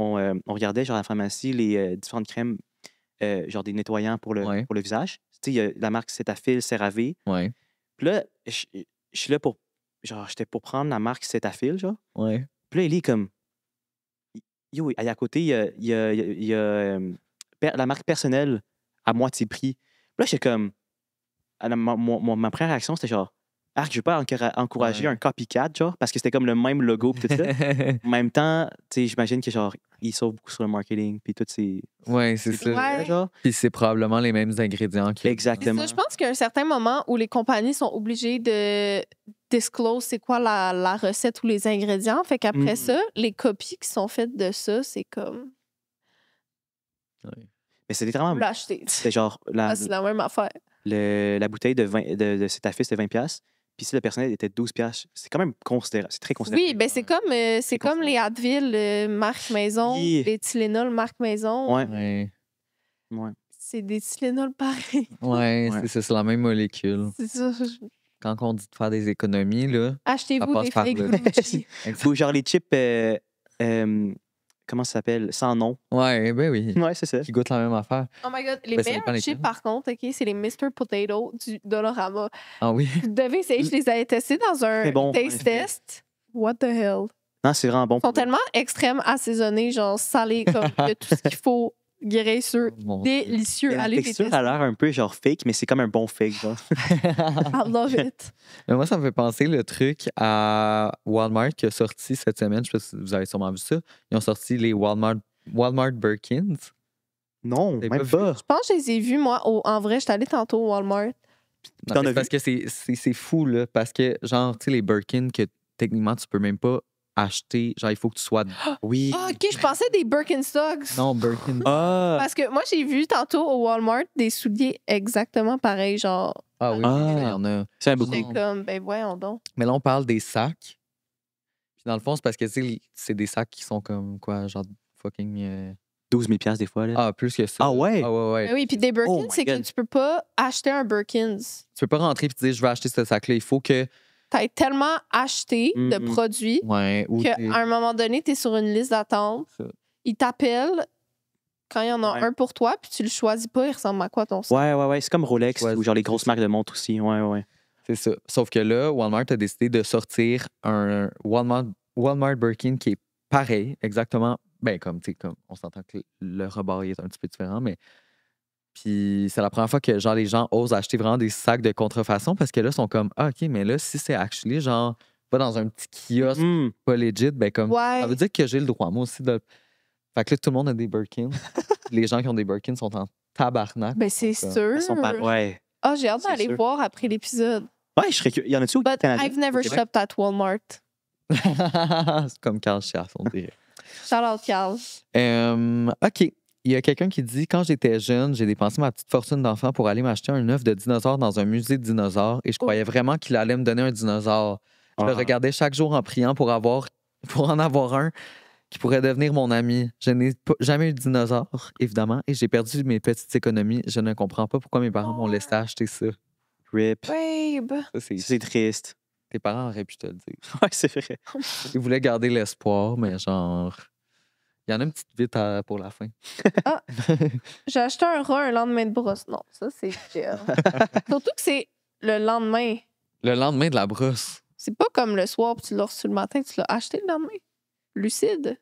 C: regardait, genre, à la pharmacie, les différentes crèmes, genre des nettoyants pour
A: Ouais.
C: le visage. Tu sais, il y a la marque Cetaphil, CeraVe.
A: Ouais.
C: Puis là, je suis là pour. Genre, j'étais pour prendre la marque Cetaphil, genre.
A: Ouais.
C: Puis là, il est comme. Yo, et à côté, il y a, la marque personnelle à moitié prix. Puis là, j'étais comme. Ma première réaction, c'était genre. Ah, je veux pas encourager
A: Ouais.
C: un copycat, genre, parce que c'était comme le même logo, puis tout ça. En même temps, tu sais, j'imagine que, genre, ils sauvent beaucoup sur le marketing, puis tout ces.
A: Ouais, c'est
C: ces
A: ça.
C: trucs-là,
B: Ouais.
C: genre.
A: Puis c'est probablement les mêmes ingrédients que.
B: C'est
C: Exactement.
B: ça, je pense qu'il y a un certain moment où les compagnies sont obligées de disclose c'est quoi la recette ou les ingrédients. Fait qu'après
C: Mm.
B: ça, les copies qui sont faites de ça, c'est comme
C: Mais c'est littéralement.
B: l'acheter.
C: C'était genre.
B: Ah, c'est la même affaire.
C: La bouteille de Cetaphil, c'était 20$. Puis si le personnel était 12$, c'est quand même considérable. C'est très considérable.
B: Oui, ben c'est comme les Advil marque maison,
C: Oui.
B: les Tylenol marque maison.
C: Ouais.
A: Ouais.
C: Ouais.
B: C'est des Tylenol pareils.
A: Ouais,
C: Ouais.
A: c'est ça, c'est la même molécule.
B: C'est ça.
A: Quand on dit de faire des économies, là.
B: Achetez-vous
A: Ça
B: des
A: passe par
B: fake
A: là.
B: Gucci.
C: Ou genre les chips. Comment ça s'appelle? Sans nom.
A: Ouais, ben oui.
C: Ouais, c'est ça.
A: Qui goûtent la même affaire.
B: Oh my God, les
A: Ben, ça
B: meilleurs
A: dépend
B: chips,
A: lesquels.
B: par contre, OK, c'est les Mr. Potato du Dollarama.
A: Ah oui.
B: Vous devez essayer, je les avais testés dans un
C: Très bon, en
B: taste
C: effet.
B: test. What the hell?
C: Non, c'est vraiment bon.
B: Ils sont tellement extrêmes, assaisonnés, genre salés, comme il y a tout ce qu'il faut, graisseux,
A: Mon Dieu.
B: délicieux.
C: Mais la
B: Allez les
C: texture
B: tester.
C: a l'air un peu genre fake, mais c'est comme un bon fake. Genre.
B: I love it.
A: Mais moi, ça me fait penser le truc à Walmart qui a sorti cette semaine. Je sais pas si vous avez sûrement vu ça. Ils ont sorti les Walmart Birkins.
C: Non,
A: T'avais
C: même
A: pas vu?
C: pas.
B: Je pense que je les ai vus, moi, en vrai. J'étais allée tantôt au Walmart.
A: Non,
C: T'en
A: mais
C: as
A: c'est parce que c'est fou, là. Parce que, genre, tu sais, les Birkins que techniquement, tu peux même pas acheter. Genre, il faut que tu sois.
C: Oui.
B: Ah, OK, je pensais des Birkenstocks.
A: Non, Birkin.
C: Ah!
B: Parce que moi, j'ai vu tantôt au Walmart des souliers exactement pareils, genre.
A: Ah oui,
C: Ah.
A: il y en a.
C: C'est un beaucoup.
B: J'étais comme, ben voyons donc.
A: Mais là, on parle des sacs. Puis dans le fond, c'est parce que, tu sais, c'est des sacs qui sont comme quoi, genre fucking.
C: 12 000$ des fois. Là.
A: Ah, plus que ça.
C: Ah ouais?
A: Ah ouais, ouais.
B: Ben oui, puis des Birkins,
C: Oh my
B: c'est que
C: God.
B: tu peux pas acheter un Birkins.
A: Tu peux pas rentrer et te dire, je vais acheter ce sac-là. Il faut que.
B: T'as tellement acheté de
C: Mhm.
B: produits
A: Ouais. Ou
B: qu'à
A: t'es-
B: un moment donné, t'es sur une liste d'attente.
A: Ça.
B: Ils t'appellent quand il y en a
C: Ouais.
B: un pour toi, puis tu le choisis pas, il ressemble à quoi ton sac?
C: Ouais. C'est comme Rolex
A: Choisis.
C: ou genre les grosses marques de montres aussi. Ouais.
A: C'est ça. Sauf que là, Walmart a décidé de sortir un Walmart Birkin qui est pareil, exactement. Ben, comme, tu sais, comme on s'entend que le rebord il est un petit peu différent, mais. Puis c'est la première fois que genre les gens osent acheter vraiment des sacs de contrefaçon parce que là, ils sont comme, ah, OK, mais là, si c'est actually genre pas dans un petit kiosque
C: Hmm.
A: pas legit, ben comme.
B: Ouais.
A: Ça veut dire que j'ai le droit, moi aussi, de. Fait que là, tout le monde a des Birkins. Les gens qui ont des Birkins sont en tabarnak.
B: Ben, c'est
A: Donc,
B: sûr.
C: Elles sont ouais.
B: Ah, j'ai hâte
C: C'est
B: d'aller
C: sûr.
B: voir après l'épisode.
C: Ouais, je serais curieux. Il y en a-tu au
B: But
C: Canada?
B: I've never
C: Au Québec?
B: shopped at Walmart.
A: c'est comme Carl Chass, on dirait.
B: Shout out, Carl.
A: OK. Il y a quelqu'un qui dit quand j'étais jeune, j'ai dépensé ma petite fortune d'enfant pour aller m'acheter un œuf de dinosaure dans un musée de dinosaures et je croyais vraiment qu'il allait me donner un dinosaure. Je le
C: Ah.
A: regardais chaque jour en priant pour en avoir un qui pourrait devenir mon ami. Je n'ai jamais eu de dinosaure, évidemment, et j'ai perdu mes petites économies. Je ne comprends pas pourquoi mes parents m'ont laissé acheter ça.
C: Rip.
B: Babe.
A: Ça, c'est...
C: C'est triste.
A: Tes parents auraient pu te le dire.
C: Ouais, c'est vrai.
A: Ils voulaient garder l'espoir, mais genre... Il y en a une petite vite pour la fin.
B: J'ai acheté un rat un lendemain de brosse. Non, ça, c'est chill. Surtout que c'est le lendemain.
A: Le lendemain de la brosse.
B: C'est pas comme le soir, puis tu l'as reçu le matin, tu l'as acheté le lendemain. Lucide.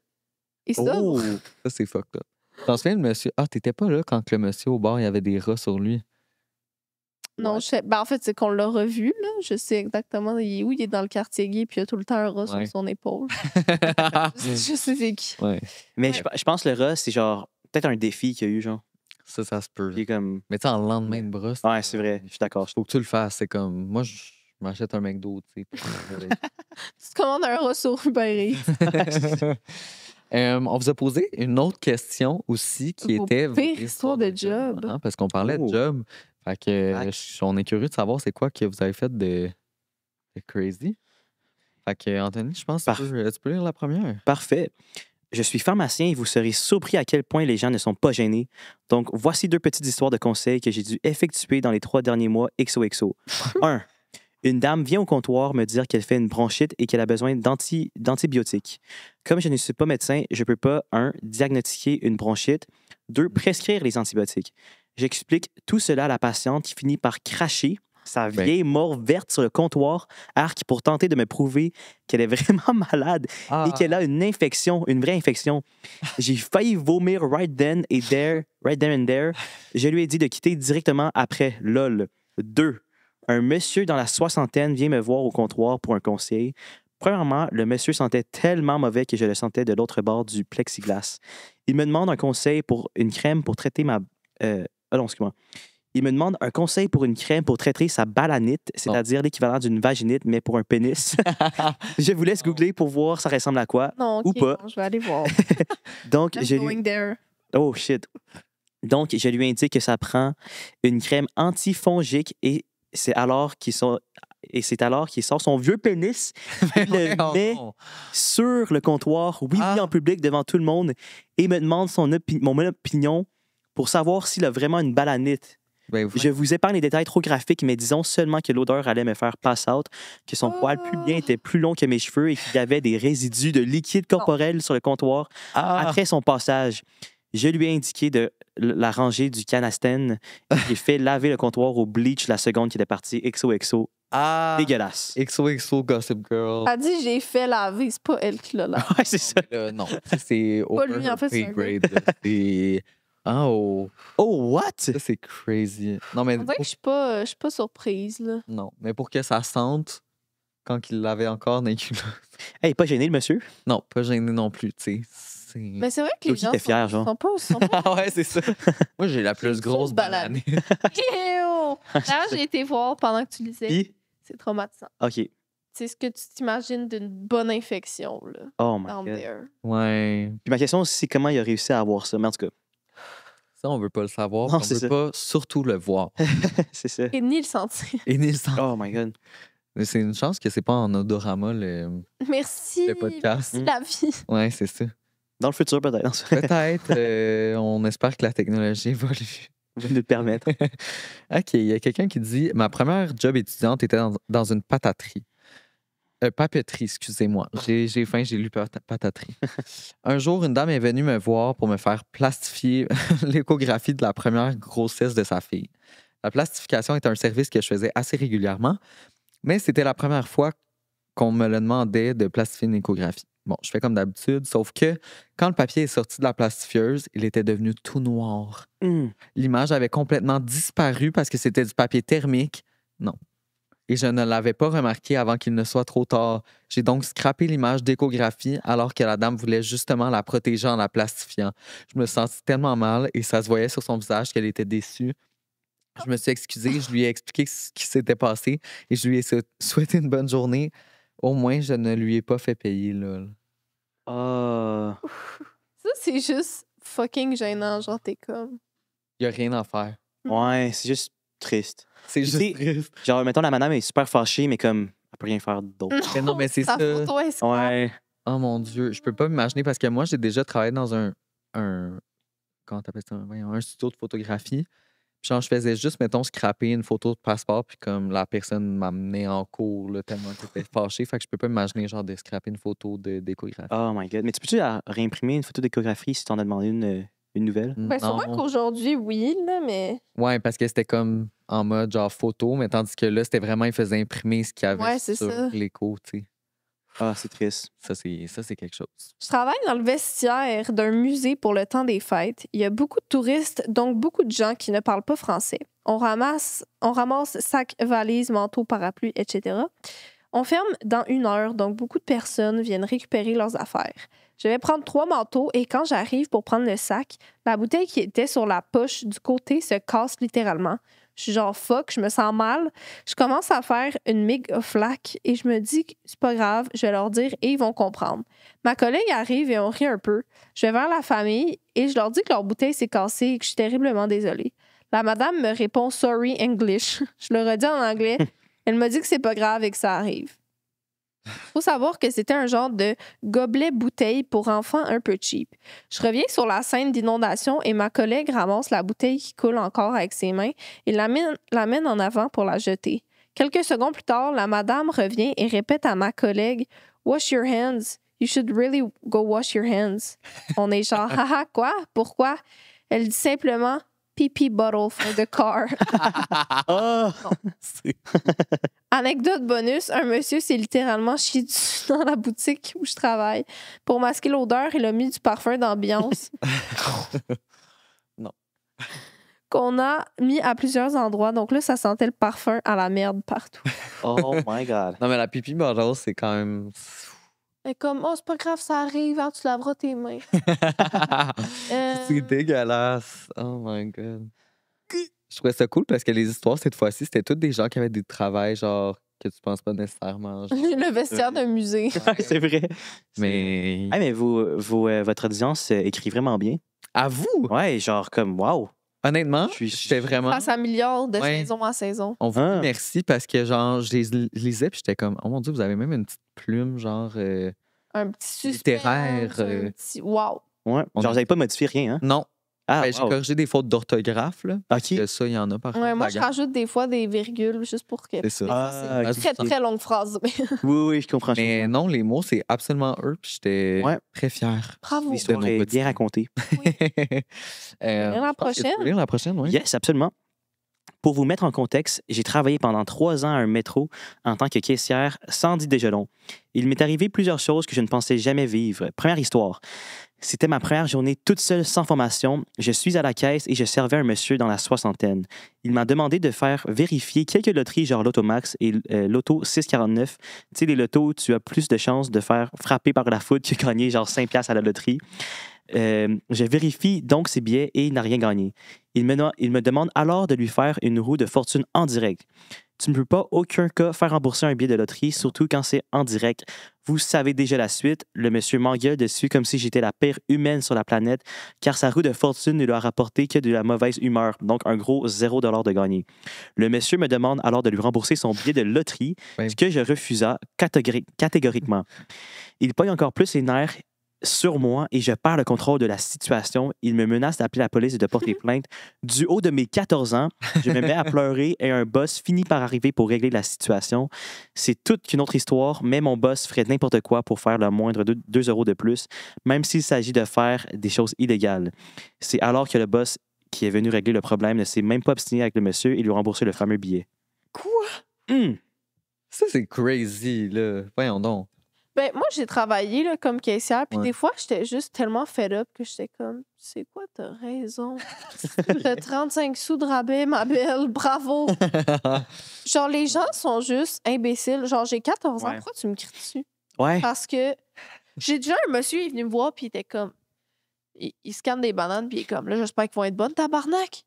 B: Et ça.
C: Oh!
A: Ça, c'est fucked up. T'en souviens, le monsieur... Ah, t'étais pas là quand le monsieur au bar, il y avait des rats sur lui.
B: Non, en fait, c'est qu'on l'a revu, là. Je sais exactement il est où. Il est dans le quartier gay, puis il y a tout le temps un rat
A: Ouais.
B: sur son épaule. Je sais c'est qui.
A: Ouais,
C: Mais
B: Ouais.
C: je pense que le rat, c'est genre peut-être un défi qu'il y a eu, genre.
A: ça se peut.
C: Qui est comme.
A: Mais tu sais, en lendemain de brosse...
C: Ouais, c'est vrai, je suis d'accord.
A: Faut que tu le fasses. C'est comme... Moi, je m'achète un McDo, tu sais. puis je vais-
B: Tu te commandes un rat sur Uber Eats.
A: On vous a posé une autre question aussi qui
B: Vos
A: était...
B: pires histoires de job.
A: Hein, parce qu'on parlait
C: Oh.
A: de job. Fait que
C: Fact.
A: on est curieux de savoir c'est quoi que vous avez fait de crazy. Fait que Anthony, je pense que tu peux lire la première.
C: Parfait. Je suis pharmacien et vous serez surpris à quel point les gens ne sont pas gênés. Donc, voici 2 petites histoires de conseils que j'ai dû effectuer dans les 3 derniers mois XOXO. 1. Une dame vient au comptoir me dire qu'elle fait une bronchite et qu'elle a besoin d'antibiotiques. Comme je ne suis pas médecin, je ne peux pas, 1. Diagnostiquer une bronchite, 2. Prescrire les antibiotiques. J'explique tout cela à la patiente qui finit par cracher sa vieille morve verte sur le comptoir, arc pour tenter de me prouver qu'elle est vraiment malade et qu'elle a une infection, une vraie infection. J'ai failli vomir right then and there. Je lui ai dit de quitter directement après. LOL. 2. Un monsieur dans la soixantaine vient me voir au comptoir pour un conseil. Premièrement, le monsieur sentait tellement mauvais que je le sentais de l'autre bord du plexiglas. Il me demande un conseil pour une crème pour traiter ma... excuse-moi. Il me demande un conseil pour une crème pour traiter sa balanite, c'est-à-dire l'équivalent d'une vaginite, mais pour un pénis. Je vous laisse googler pour voir ça ressemble à quoi.
B: Non, ok,
C: Ou pas.
B: non, je vais aller voir.
C: Donc,
B: I'm
C: je lui...
B: going there.
C: Oh, shit. Donc, je lui indique que ça prend une crème antifongique et c'est alors qu'il sort son vieux pénis, il le met sur le comptoir, oui, en public, devant tout le monde, et me demande mon opinion pour savoir s'il a vraiment une balanite.
A: Ben,
C: Je vous épargne les détails trop graphiques, mais disons seulement que l'odeur allait me faire pass out, que son poil pubien était plus long que mes cheveux et qu'il y avait des résidus de liquide corporel sur le comptoir après son passage. Je lui ai indiqué de la rangée du canastène. J'ai fait laver le comptoir au bleach la seconde qu'il est parti. XOXO. Dégueulasse.
A: XOXO Gossip Girl.
B: Elle dit j'ai fait laver, c'est pas elle qui l'a lavé.
C: Ouais, c'est ça.
A: Non, c'est
B: Pas lui, en fait, c'est un
A: grade. C'est... Oh,
C: what?
A: Ça, c'est crazy. Non, mais
B: On dirait que je suis pas surprise, là.
A: Non, mais pour que ça sente quand il l'avait encore dans les culottes.
C: Hey, pas gêné, le monsieur?
A: Non, pas gêné non plus, tu sais.
B: Mais c'est vrai que les
C: Loki
B: gens
C: était fier, genre.
B: sont pas...
A: Ah ouais, c'est ça. Moi, j'ai la plus grosse
B: balade.
A: banane.
B: Ew! D'ailleurs, j'ai été voir pendant que tu lisais.
C: Puis?
B: C'est traumatisant.
C: OK.
B: C'est ce que tu t'imagines d'une bonne infection, là.
C: Oh my
B: Down
C: God.
B: there.
A: Ouais.
C: Puis ma question, c'est comment il a réussi à avoir ça. Mais en tout cas,
A: Ça, on veut pas le savoir.
C: Non,
A: On
C: c'est
A: veut
C: ça.
A: pas surtout le voir.
C: c'est ça.
B: Et ni le sentir.
A: Et ni le sentir.
C: Oh my God.
A: Mais c'est une chance que c'est pas en odorama le
B: Merci.
A: podcast.
B: Merci la vie.
A: Ouais, c'est ça.
C: Dans le futur, peut-être.
A: Peut-être. On espère que la technologie évolue.
C: Vous nous le permettre.
A: OK, il y a quelqu'un qui dit ma première job étudiante était dans une pataterie. Papeterie, excusez-moi. J'ai faim, j'ai lu pataterie. Un jour, une dame est venue me voir pour me faire plastifier l'échographie de la première grossesse de sa fille. La plastification est un service que je faisais assez régulièrement, mais c'était la première fois qu'on me le demandait de plastifier une échographie. Bon, je fais comme d'habitude, sauf que quand le papier est sorti de la plastifieuse, il était devenu tout noir. L'image avait complètement disparu parce que c'était du papier thermique. Non. Et je ne l'avais pas remarqué avant qu'il ne soit trop tard. J'ai donc scrappé l'image d'échographie alors que la dame voulait justement la protéger en la plastifiant. Je me sentis tellement mal et ça se voyait sur son visage qu'elle était déçue. Je me suis excusée, je lui ai expliqué ce qui s'était passé et je lui ai souhaité une bonne journée. Au moins, je ne lui ai pas fait payer, là.
B: Ça, c'est juste fucking gênant. Genre, t'es comme...
A: Il n'y a rien à faire.
C: Ouais, c'est juste triste.
A: C'est
C: Tu sais,
A: juste triste.
C: Genre, mettons, la madame est super fâchée, mais comme, elle peut rien faire d'autre.
A: Mais non, mais c'est
B: Sa
A: ça.
B: photo est scrap.
C: Ouais.
A: Oh mon Dieu, je peux pas m'imaginer parce que moi, j'ai déjà travaillé dans un comment t'appelles ça? Voyons, un studio de photographie. Puis genre, je faisais juste, mettons, scraper une photo de passeport, puis comme la personne m'amenait en cours, là, tellement qu'elle était fâchée. Fait que je peux pas imaginer, genre, de scraper une photo d'échographie.
C: Oh my God. Mais tu peux-tu réimprimer une photo d'échographie si t'en as demandé une nouvelle?
B: Ben, sûrement
A: Non.
B: qu'aujourd'hui, oui, là, mais...
A: Ouais, parce que c'était comme en mode, genre, photo, mais tandis que là, c'était vraiment, il faisait imprimer ce qu'il y avait
B: Ouais, c'est
A: sur
B: ça.
A: l'écho, tu sais.
C: Ah, c'est triste.
A: Ça, c'est quelque chose.
B: Je travaille dans le vestiaire d'un musée pour le temps des fêtes. Il y a beaucoup de touristes, donc beaucoup de gens qui ne parlent pas français. On ramasse sacs, valises, manteaux, parapluies, etc. On ferme dans 1 heure, donc beaucoup de personnes viennent récupérer leurs affaires. Je vais prendre 3 manteaux et quand j'arrive pour prendre le sac, la bouteille qui était sur la poche du côté se casse littéralement. Je suis genre fuck, je me sens mal. Je commence à faire une méga flaque et je me dis que c'est pas grave, je vais leur dire et ils vont comprendre. Ma collègue arrive et on rit un peu. Je vais vers la famille et je leur dis que leur bouteille s'est cassée et que je suis terriblement désolée. La madame me répond sorry English. Je le redis en anglais. Elle me dit que c'est pas grave et que ça arrive. Faut savoir que c'était un genre de gobelet-bouteille pour enfants un peu cheap. Je reviens sur la scène d'inondation et ma collègue ramasse la bouteille qui coule encore avec ses mains et l'amène en avant pour la jeter. Quelques secondes plus tard, la madame revient et répète à ma collègue « Wash your hands. You should really go wash your hands. » On est genre « Haha, quoi? Pourquoi? » Elle dit simplement « Pee-pee bottle for the car. »
C: Ah!
B: Anecdote bonus, un monsieur s'est littéralement chié dessus dans la boutique où je travaille. Pour masquer l'odeur, il a mis du parfum d'ambiance.
A: Non.
B: Qu'on a mis à plusieurs endroits. Donc là, ça sentait le parfum à la merde partout.
C: Oh my God.
A: Non, mais la pipi bottle, c'est quand même.
B: Et comme, oh, c'est pas grave, ça arrive, hein, tu laveras tes mains.
A: C'est dégueulasse. Oh my God. Je trouvais ça cool parce que les histoires, cette fois-ci, c'était toutes des gens qui avaient des travails, genre, que tu penses pas nécessairement. Genre.
B: Le vestiaire d'un musée.
C: C'est vrai.
A: Mais.
C: Ah, mais votre audience écrit vraiment bien.
A: À vous!
C: Ouais, genre comme wow.
A: Honnêtement,
C: Je suis-
A: j'étais vraiment.
B: Ça s'améliore de
A: Ouais.
B: saison en saison.
A: On vous dit
C: Ah.
A: merci parce que, genre, je les lisais puis j'étais comme, oh mon Dieu, vous avez même une petite plume, genre.
B: Un petit suspense.
A: Littéraire,
B: Un petit... Wow.
C: Ouais.
A: On
C: Genre,
A: a-
C: vous n'avez pas modifié rien, hein?
A: Non.
C: Ah,
A: Ben, j'ai
C: wow.
A: corrigé des fautes d'orthographe, là.
C: OK.
A: Que ça, il y en a par
B: Ouais,
A: contre.
B: moi,
A: la
B: je
A: gamme.
B: rajoute des fois des virgules juste pour que.
A: C'est ça.
B: Des fois,
C: Ah,
B: c'est
C: ok.
B: très, très longue phrase. Mais
C: Oui, oui, je comprends. je
A: Mais
C: comprends.
A: non, les mots, c'est absolument eux. Puis j'étais
C: Ouais.
A: très fier.
B: Bravo.
C: L'histoire
A: de nos
C: est
A: petits-
C: bien racontée.
B: La
A: je pense que tu
B: prochaine?
A: peux lire la prochaine, oui.
C: Yes, absolument. Pour vous mettre en contexte, j'ai travaillé pendant 3 ans à un métro en tant que caissière sans dit déjà long. Il m'est arrivé plusieurs choses que je ne pensais jamais vivre. Première histoire. C'était ma première journée toute seule sans formation. Je suis à la caisse et je servais un monsieur dans la soixantaine. Il m'a demandé de faire vérifier quelques loteries genre l'Automax et l'Auto 649. Tu sais, les lotos où tu as plus de chances de faire frapper par la foudre que gagner genre 5 piastres à la loterie. Je vérifie donc ses billets et il n'a rien gagné. Il me demande alors de lui faire une roue de fortune en direct. Tu ne peux pas, aucun cas, faire rembourser un billet de loterie, surtout quand c'est en direct. Vous savez déjà la suite. Le monsieur m'engueule dessus comme si j'étais la pire humaine sur la planète, car sa roue de fortune ne lui a rapporté que de la mauvaise humeur, donc un gros 0$ de gagné. Le monsieur me demande alors de lui rembourser son billet de loterie,
A: Ouais.
C: ce que je refusa catégoriquement. Il pogne encore plus les nerfs sur moi et je perds le contrôle de la situation. Il me menace d'appeler la police et de porter plainte. Du haut de mes 14 ans, je me mets à pleurer et un boss finit par arriver pour régler la situation. C'est toute qu'une autre histoire, mais mon boss ferait n'importe quoi pour faire le moindre 2€ de plus, même s'il s'agit de faire des choses illégales. C'est alors que le boss qui est venu régler le problème ne s'est même pas obstiné avec le monsieur et lui rembourser le fameux billet.
B: Quoi?
A: Ça, c'est crazy, là. Voyons donc.
B: Ben, moi, j'ai travaillé là, comme caissière, puis
A: Ouais.
B: des fois, j'étais juste tellement fed up que j'étais comme, c'est quoi, t'as raison. Le 35 sous de rabais, ma belle, bravo. Genre, les gens sont juste imbéciles. Genre, j'ai 14 ans,
C: Ouais.
B: pourquoi tu me cries dessus?
C: Ouais.
B: Parce que j'ai déjà un monsieur, il est venu me voir, puis il était comme, il scanne des bananes, puis il est comme, là, j'espère qu'elles vont être bonnes, tabarnak.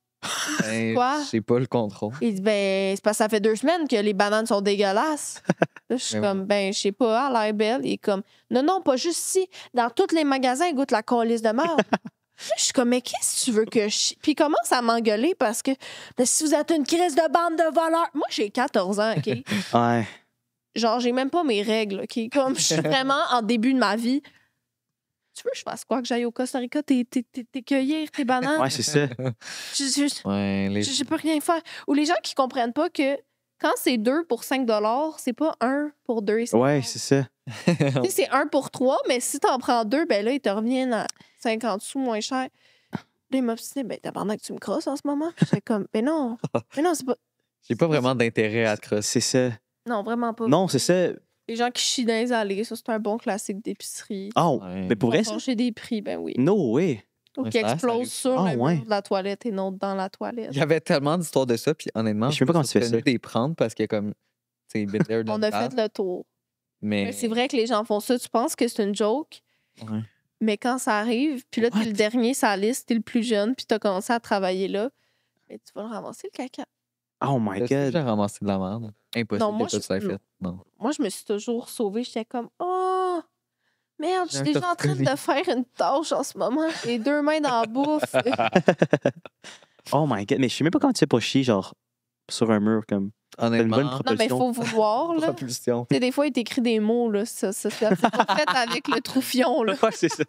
A: Ben,
B: Quoi?
A: J'ai pas le contrôle.
B: Il dit, ben, c'est parce que ça fait 2 semaines que les bananes sont dégueulasses. Là, je suis
A: Ben
B: comme, ben, je sais pas, elle a l'air belle. Il est comme, non, pas juste ici. Dans tous les magasins, ils goûtent la calice de merde. Là, je suis comme, mais qu'est-ce que tu veux que je. Puis il commence à m'engueuler parce que ben, si vous êtes une crise de bande de voleurs. Moi, j'ai 14 ans, OK?
C: Ouais.
B: Genre, j'ai même pas mes règles, OK? Comme je suis vraiment en début de ma vie. Tu veux que je fasse quoi? Que j'aille au Costa Rica, t'es cueillir tes bananes?
C: Ouais, c'est ça.
A: Ouais, les...
B: Je peux rien faire. Ou les gens qui comprennent pas que quand c'est 2 pour 5 $, c'est pas 1 pour 2 et 5
C: Ouais, c'est ça.
B: Tu sais, c'est 1 pour 3, mais si t'en prends 2, ben là, ils te reviennent à 50 sous moins cher. Là, il m'a dit, ben, tabarnak, tu me crosses en ce moment? J'étais comme, ben non, c'est pas.
A: J'ai pas vraiment d'intérêt à te crosser.
C: C'est ça.
B: Non, vraiment pas.
C: Non, c'est ça.
B: Les gens qui chient dans les allées, ça, c'est un bon classique d'épicerie.
C: Oh,
A: Ouais.
C: mais pour vrai, ça?
B: Manger des prix, ben oui.
C: No way.
B: Ou
A: Ouais,
B: qui
A: ça arrive.
B: explose sur
C: Ah,
B: le
C: ouais.
B: mur de la toilette et non dans la toilette.
A: Il y avait tellement d'histoires de ça, puis honnêtement,
C: Je sais même pas comment tu fais ça.
A: des prendre parce que comme, tu sais, been there,
B: On
A: done
B: a
A: that,
B: fait le tour.
A: mais
B: Mais c'est vrai que les gens font ça. Tu penses que c'est une joke,
C: Ouais.
B: mais quand ça arrive, puis là, t'es
C: What?
B: le dernier sur la liste, t'es le plus jeune, puis t'as commencé à travailler là, mais tu vas le ramasser, le caca.
C: Oh my
A: t'as déjà
C: God.
A: ramassé de la merde. Impossible
B: moi,
A: que ça,
B: je-
A: tu l'aies fait. Non.
B: Moi, je me suis toujours sauvée. J'étais comme, oh, merde, je
A: J'ai
B: suis
A: un
B: déjà en train
A: torticolis.
B: de faire une tâche en ce moment. Les 2 mains dans la bouffe.
C: Oh my God. Mais je sais même pas comment tu fais pour chier, genre, sur un mur, comme.
A: Honnêtement,
C: bonne
B: Non, mais il faut vouloir, là.
A: propulsion.
B: Tu sais, des fois, il t'écrit des mots, là. C'est pas fait avec le troufion, là.
C: Ouais, c'est ça.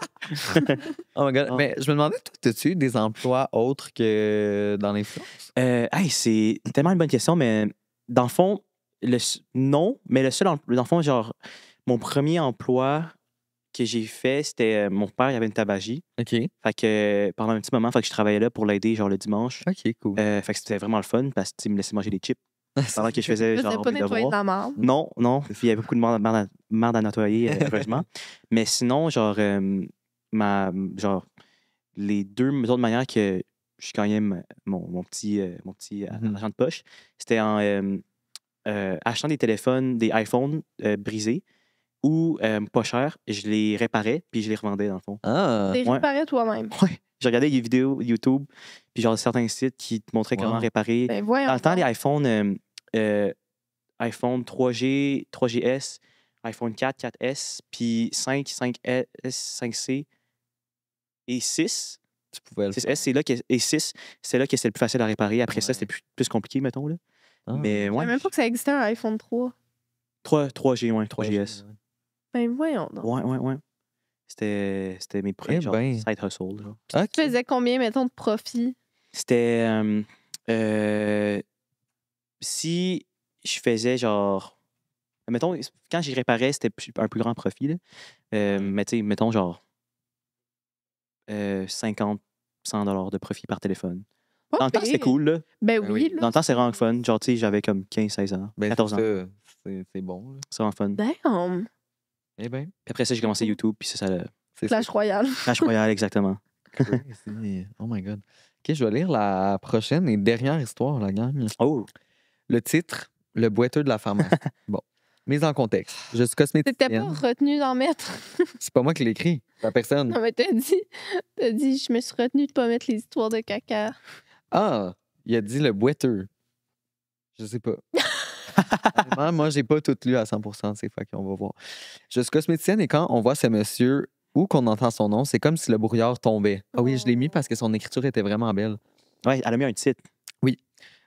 A: Oh my God.
C: Ah.
A: Mais je me demandais, toi, as-tu eu des emplois autres que dans l'influence?
C: Hey, c'est tellement une bonne question, mais dans le fond, non, mais le seul, dans le fond, genre, mon premier emploi que j'ai fait, c'était mon père, il avait une tabagie.
A: OK.
C: Fait que pendant un petit moment, fait que je travaillais là pour l'aider, genre le dimanche.
A: OK, cool.
C: Fait que c'était vraiment le fun parce qu'il me laissait manger des chips pendant que je faisais
B: Je faisais
C: genre
B: pas
C: mes
B: nettoyer de
C: devoirs.
B: la marde.
C: Non, non. Puis il y avait beaucoup de marde à nettoyer, heureusement. Mais sinon, genre, genre, les deux autres manières que je gagnais mon petit
A: Mhm.
C: argent de poche, c'était en achetant des téléphones, des iPhones brisés ou pas chers. Je les réparais puis je les revendais, dans le fond.
A: Ah!
B: T'es
C: Ouais.
B: réparé toi-même.
C: Ouais. J'ai regardé des vidéos YouTube puis genre certains sites qui te montraient comment
A: Wow.
C: réparer.
B: Ben voyons.
C: Dans le temps,
B: donc.
C: les iPhones, iPhone 3G, 3GS, iPhone 4, 4S, puis 5, 5S, 5C et 6.
A: Tu pouvais le
C: 6S, c'est là que, et 6, c'est là que c'est le plus facile à réparer. Après ça,
A: Ouais.
C: c'était plus compliqué, mettons. Là.
A: Ah.
C: Mais
B: Je
C: ouais,
B: savais même pas que ça existait un iPhone 3.
C: 3G, ouais, 3GS.
B: Ben voyons donc.
C: Ouais. C'était mes premiers
A: Eh
C: genre,
A: ben.
C: side hustle. Genre.
A: OK.
B: Tu faisais combien, mettons, de profit?
C: C'était. Si je faisais genre. Mettons, quand j'y réparais, c'était un plus grand profit. Là. Mais tu sais, mettons genre 50, 100 $ de profit par téléphone.
B: Pas
C: Dans le temps, c'était
B: pire.
C: cool. Là.
B: Ben
A: Ben
B: oui.
A: oui.
B: là.
C: Dans le temps, c'est vraiment fun. Genre, tu sais, j'avais comme 15, 16 ans,
A: Ben,
C: 14 ans.
A: c'est ça. C'est bon. Là.
C: C'est vraiment fun.
B: Damn.
A: Eh bien,
C: Puis après ça, j'ai commencé YouTube, puis ça
A: c'est
B: Clash Royale.
C: Clash Royale, exactement.
A: crazy. Oh my God. OK, je vais lire la prochaine et dernière histoire, la gang.
C: Oh!
A: Le titre, Le boiteux de la pharmacie. Bon. Mise en contexte. Je suis
B: T'étais
A: cosméticienne.
B: pas retenu d'en mettre.
A: C'est pas moi qui l'ai écrit. La personne.
B: Non, mais t'as dit, je me suis retenu de pas mettre les histoires de caca.
A: Ah, il a dit le boiteux. Je sais pas. Honnêtement, moi, j'ai pas tout lu à 100%, c'est fait qu'on va voir. Je suis cosméticienne et quand on voit ce monsieur ou qu'on entend son nom, c'est comme si le brouillard tombait. Ah oui, je l'ai mis parce que son écriture était vraiment belle.
C: Ouais, elle a mis un titre.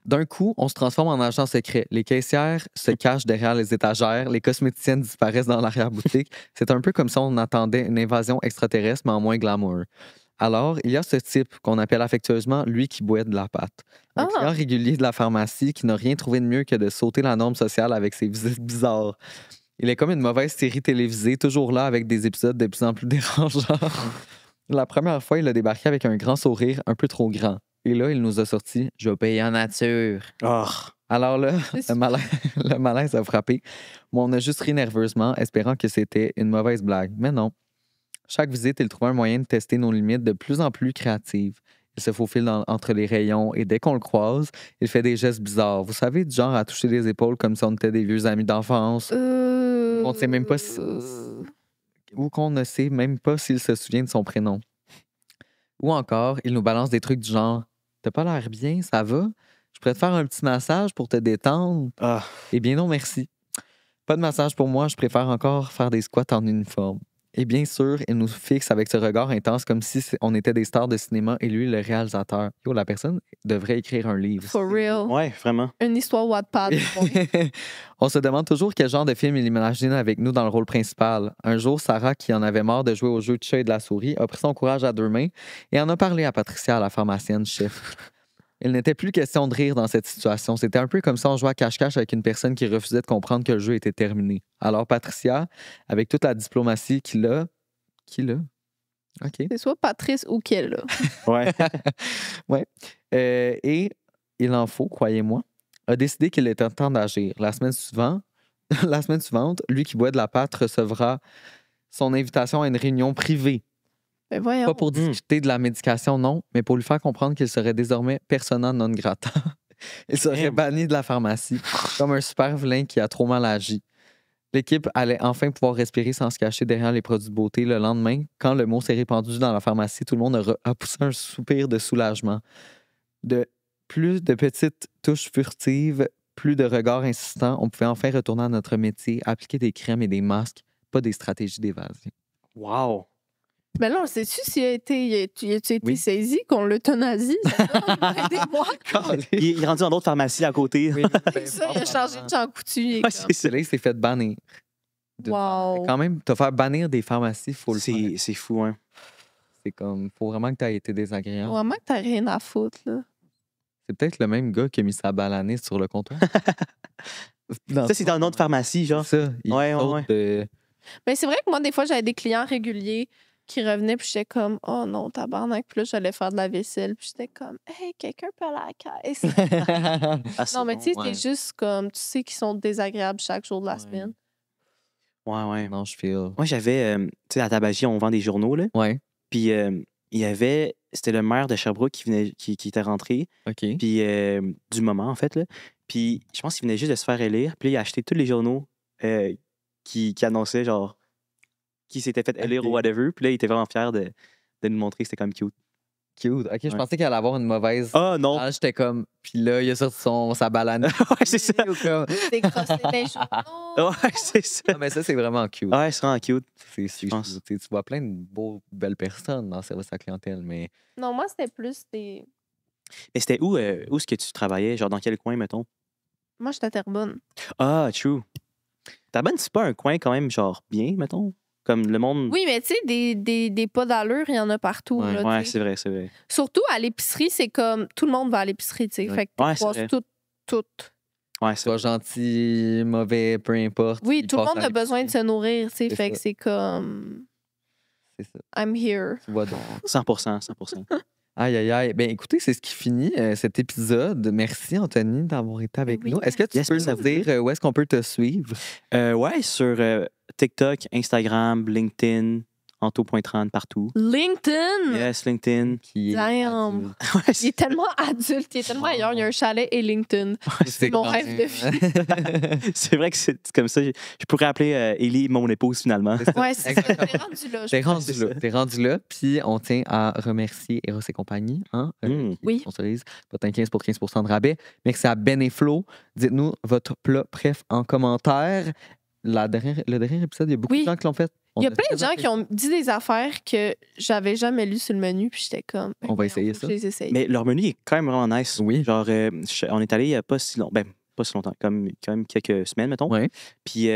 A: D'un coup, on se transforme en agent secret. Les caissières se cachent derrière les étagères, les cosméticiennes disparaissent dans l'arrière-boutique. C'est un peu comme si on attendait une invasion extraterrestre, mais en moins glamour. Alors, il y a ce type qu'on appelle affectueusement lui qui boite de la pâte. Un
B: Ah.
A: client régulier de la pharmacie qui n'a rien trouvé de mieux que de sauter la norme sociale avec ses visites bizarres. Il est comme une mauvaise série télévisée, toujours là avec des épisodes de plus en plus dérangeants. La première fois, il a débarqué avec un grand sourire un peu trop grand. Et là, il nous a sorti « Je vais payer en nature ».
C: Oh!
A: Alors là,
B: C'est
A: le malaise a frappé. Moi, on a juste ri nerveusement, espérant que c'était une mauvaise blague. Mais non. Chaque visite, il trouvait un moyen de tester nos limites de plus en plus créatives. Il se faufile entre les rayons et dès qu'on le croise, il fait des gestes bizarres. Vous savez, du genre à toucher les épaules comme si on était des vieux amis d'enfance On sait même pas si- ou qu'on ne sait même pas s'il se souvient de son prénom. Ou encore, il nous balance des trucs du genre « T'as pas l'air bien, ça va? Je pourrais te faire un petit massage pour te détendre? »
C: Ah!
A: Eh bien non, merci. Pas de massage pour moi, je préfère encore faire des squats en uniforme. Et bien sûr, il nous fixe avec ce regard intense comme si on était des stars de cinéma et lui le réalisateur. Yo, la personne devrait écrire un livre.
B: For real.
C: Ouais, vraiment.
B: Une histoire Wattpad.
A: On se demande toujours quel genre de film il imagine avec nous dans le rôle principal. Un jour, Sarah, qui en avait marre de jouer au jeu de chat et de la souris, a pris son courage à 2 mains et en a parlé à Patricia, la pharmacienne chef. Il n'était plus question de rire dans cette situation. C'était un peu comme si on jouait à cache-cache avec une personne qui refusait de comprendre que le jeu était terminé. Alors Patricia, avec toute la diplomatie qu'il a... OK.
B: C'est soit Patrice ou qu'elle, là.
C: Ouais.
A: Ouais. Et il en faut, croyez-moi, a décidé qu'il était temps d'agir. La semaine suivante, La semaine suivante, lui qui boit de la pâte recevra son invitation à une réunion privée.
B: Mais voyons.
A: Pas pour discuter de la médication, non, mais pour lui faire comprendre qu'il serait désormais persona non grata. Il serait
C: Damn.
A: banni de la pharmacie, comme un super vilain qui a trop mal agi. L'équipe allait enfin pouvoir respirer sans se cacher derrière les produits de beauté. Le lendemain, quand le mot s'est répandu dans la pharmacie, tout le monde a poussé un soupir de soulagement. Plus de petites touches furtives, plus de regards insistants, on pouvait enfin retourner à notre métier, appliquer des crèmes et des masques, pas des stratégies d'évasion.
C: Wow!
B: Mais là, on sait-tu s'il a été, il a été
A: Oui.
B: saisi, qu'on l'euthanasie? Aidez-moi.
C: Il est rendu dans d'autres pharmacies à côté.
A: Oui,
B: C'est ça, il a changé de Jean Coutu. il est
C: Ouais,
B: comme-
C: c'est ça.
A: Là, il s'est fait bannir.
B: Wow.
A: Quand même, te faire bannir des pharmacies, faut le faire.
C: C'est fou, hein?
A: C'est comme, faut vraiment que tu aies été désagréable.
B: Vraiment que t'as rien à foutre, là.
A: C'est peut-être le même gars qui a mis sa balaniste sur le comptoir.
C: Ça, c'est dans une autre pharmacie, genre.
A: C'est ça. Il
C: Ouais, ouais,
A: saute
C: ouais.
A: de-
B: Mais c'est vrai que moi, des fois, j'avais des clients réguliers qui revenaient, puis j'étais comme, oh non, tabarnak. Puis là, j'allais faire de la vaisselle, puis j'étais comme, hey, quelqu'un peut aller à la caisse.
C: Ah, c'est
B: Non, mais
C: bon.
B: tu sais,
A: ouais.
B: c'est juste comme, tu sais qu'ils sont désagréables chaque jour de la
A: Ouais.
B: semaine.
C: Ouais, ouais.
A: Non, je feel.
C: Moi, j'avais, tu sais, à Tabagie, on vend des journaux, là.
A: Ouais,
C: Puis, il y avait, c'était le maire de Sherbrooke qui était rentré,
A: OK.
C: puis du moment, en fait, là. Puis, je pense qu'il venait juste de se faire élire. Puis, là, il a acheté tous les journaux qui annonçaient, genre, qui s'était fait élire
A: Ok.
C: ou whatever. Puis là, il était vraiment fier de nous montrer. C'était comme cute.
A: Cute. OK, je
C: Ouais.
A: pensais qu'elle allait avoir une mauvaise.
C: Ah, non!
A: Ah, j'étais comme. Puis là, il a sorti sa balaniste.
C: Ouais, c'est ça.
B: Des crossés des journaux.
C: Ouais, c'est ça.
A: Ah, mais ça, c'est vraiment cute.
C: Ouais, c'est vraiment cute.
A: C'est
C: je pense.
A: tu vois plein de belles personnes dans le service à la clientèle, mais
B: Non, moi, c'était plus des.
C: Mais c'était où est-ce que tu travaillais? Genre, dans quel coin, mettons?
B: Moi, j'étais à Terrebonne.
C: Ah, true. Tabanne, c'est pas un coin quand même, genre, bien, mettons? Comme le monde...
B: Oui, mais tu sais, des pas d'allure, il y en a partout.
A: Ouais.
B: là,
C: Ouais,
B: tu sais.
C: c'est vrai, c'est vrai.
B: Surtout à l'épicerie, c'est comme tout le monde va à l'épicerie, tu sais.
A: Ouais.
B: Fait que
C: Ouais,
B: tu
C: c'est
B: croises
C: vrai.
B: tout.
C: Ouais, c'est
A: soit
C: vrai.
A: gentil, mauvais, peu importe.
B: Oui,
A: il
B: tout le
A: passe
B: monde
A: à
B: a besoin de
A: l'épicerie.
B: se nourrir, tu sais.
A: C'est
B: Fait
A: ça.
B: que c'est comme
A: C'est ça.
B: I'm here.
A: Tu vois donc.
C: 100%, 100%.
A: Aïe, aïe, aïe. Ben, écoutez, c'est ce qui finit cet épisode. Merci, Anthony, d'avoir été avec
B: Oui,
A: nous. Est-ce que tu
C: yes,
A: peux
C: merci à
A: nous
C: vous.
A: dire où est-ce qu'on peut te suivre?
C: Ouais, sur TikTok, Instagram, LinkedIn, Anto.30 partout.
B: LinkedIn!
C: Yes, LinkedIn.
A: Qui est
B: Damn.
A: adulte.
C: Ouais,
B: Il
C: c'est
B: est tellement adulte, il est tellement ailleurs. Il y a un chalet et LinkedIn.
A: C'est
B: mon
A: quand
B: rêve
A: même-
B: de vie.
C: c'est vrai que c'est comme ça. Je pourrais appeler Ellie mon épouse, finalement.
A: C'est ça.
B: Ouais, c'est ça.
A: Exactement.
B: T'es rendu là. je
A: T'es
B: pense.
A: rendu
C: c'est
A: là.
C: ça.
A: T'es rendu là. Puis on tient à remercier Eros et compagnie. Hein, qui
B: Oui.
A: sponsorise Potin 15 pour 15 de rabais. Merci à Ben et Flo. Dites-nous votre plat préf en commentaire. Le dernier épisode, il y a beaucoup
B: Oui.
A: de gens qui l'ont fait.
B: Il y a plein de gens qui ont dit des affaires que j'avais jamais lues sur le menu, puis j'étais comme.
A: On va essayer ça.
B: Je les essaye.
C: Mais leur menu est quand même vraiment nice.
A: Oui.
C: Genre, on est allé il n'y a pas si longtemps. Ben, pas si longtemps, comme, quand même quelques semaines, mettons.
A: Ouais.
C: Puis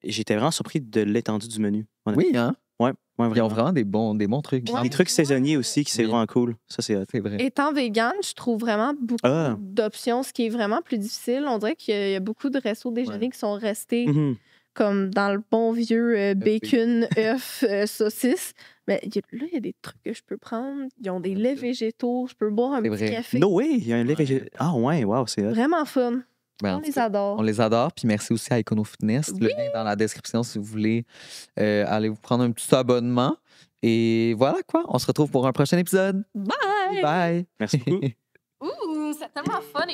C: j'étais vraiment surpris de l'étendue du menu. honnêtement.
A: Oui, hein?
C: Ouais,
A: Ils ont
C: vraiment.
A: vraiment des bons trucs.
B: Ouais.
C: Des trucs saisonniers aussi qui c'est
A: Oui.
C: vraiment cool. Ça, c'est hot.
A: C'est vrai.
B: Étant végane, je trouve vraiment beaucoup
C: Ah.
B: d'options, ce qui est vraiment plus difficile. On dirait qu'il y a beaucoup de restos déjeuner qui sont restés
C: Mhm.
B: comme dans le bon vieux bacon, œuf, saucisse. Mais là, il y a des trucs que je peux prendre. Ils ont des laits végétaux. Je peux boire un
A: C'est
B: petit
A: vrai.
B: café.
C: No way, il y a un lait végétal. Ah ouais, wow, c'est hot.
B: Vraiment fun.
A: Ben, en
B: On
A: tout
B: les
A: cas,
B: adore.
A: On les adore. Puis merci aussi à Econo Fitness. Le
B: Oui.
A: lien est dans la description si vous voulez aller vous prendre un petit abonnement. Et voilà quoi. On se retrouve pour un prochain épisode.
B: Bye!
A: Bye.
C: Merci beaucoup.
B: Ouh, c'est tellement fun.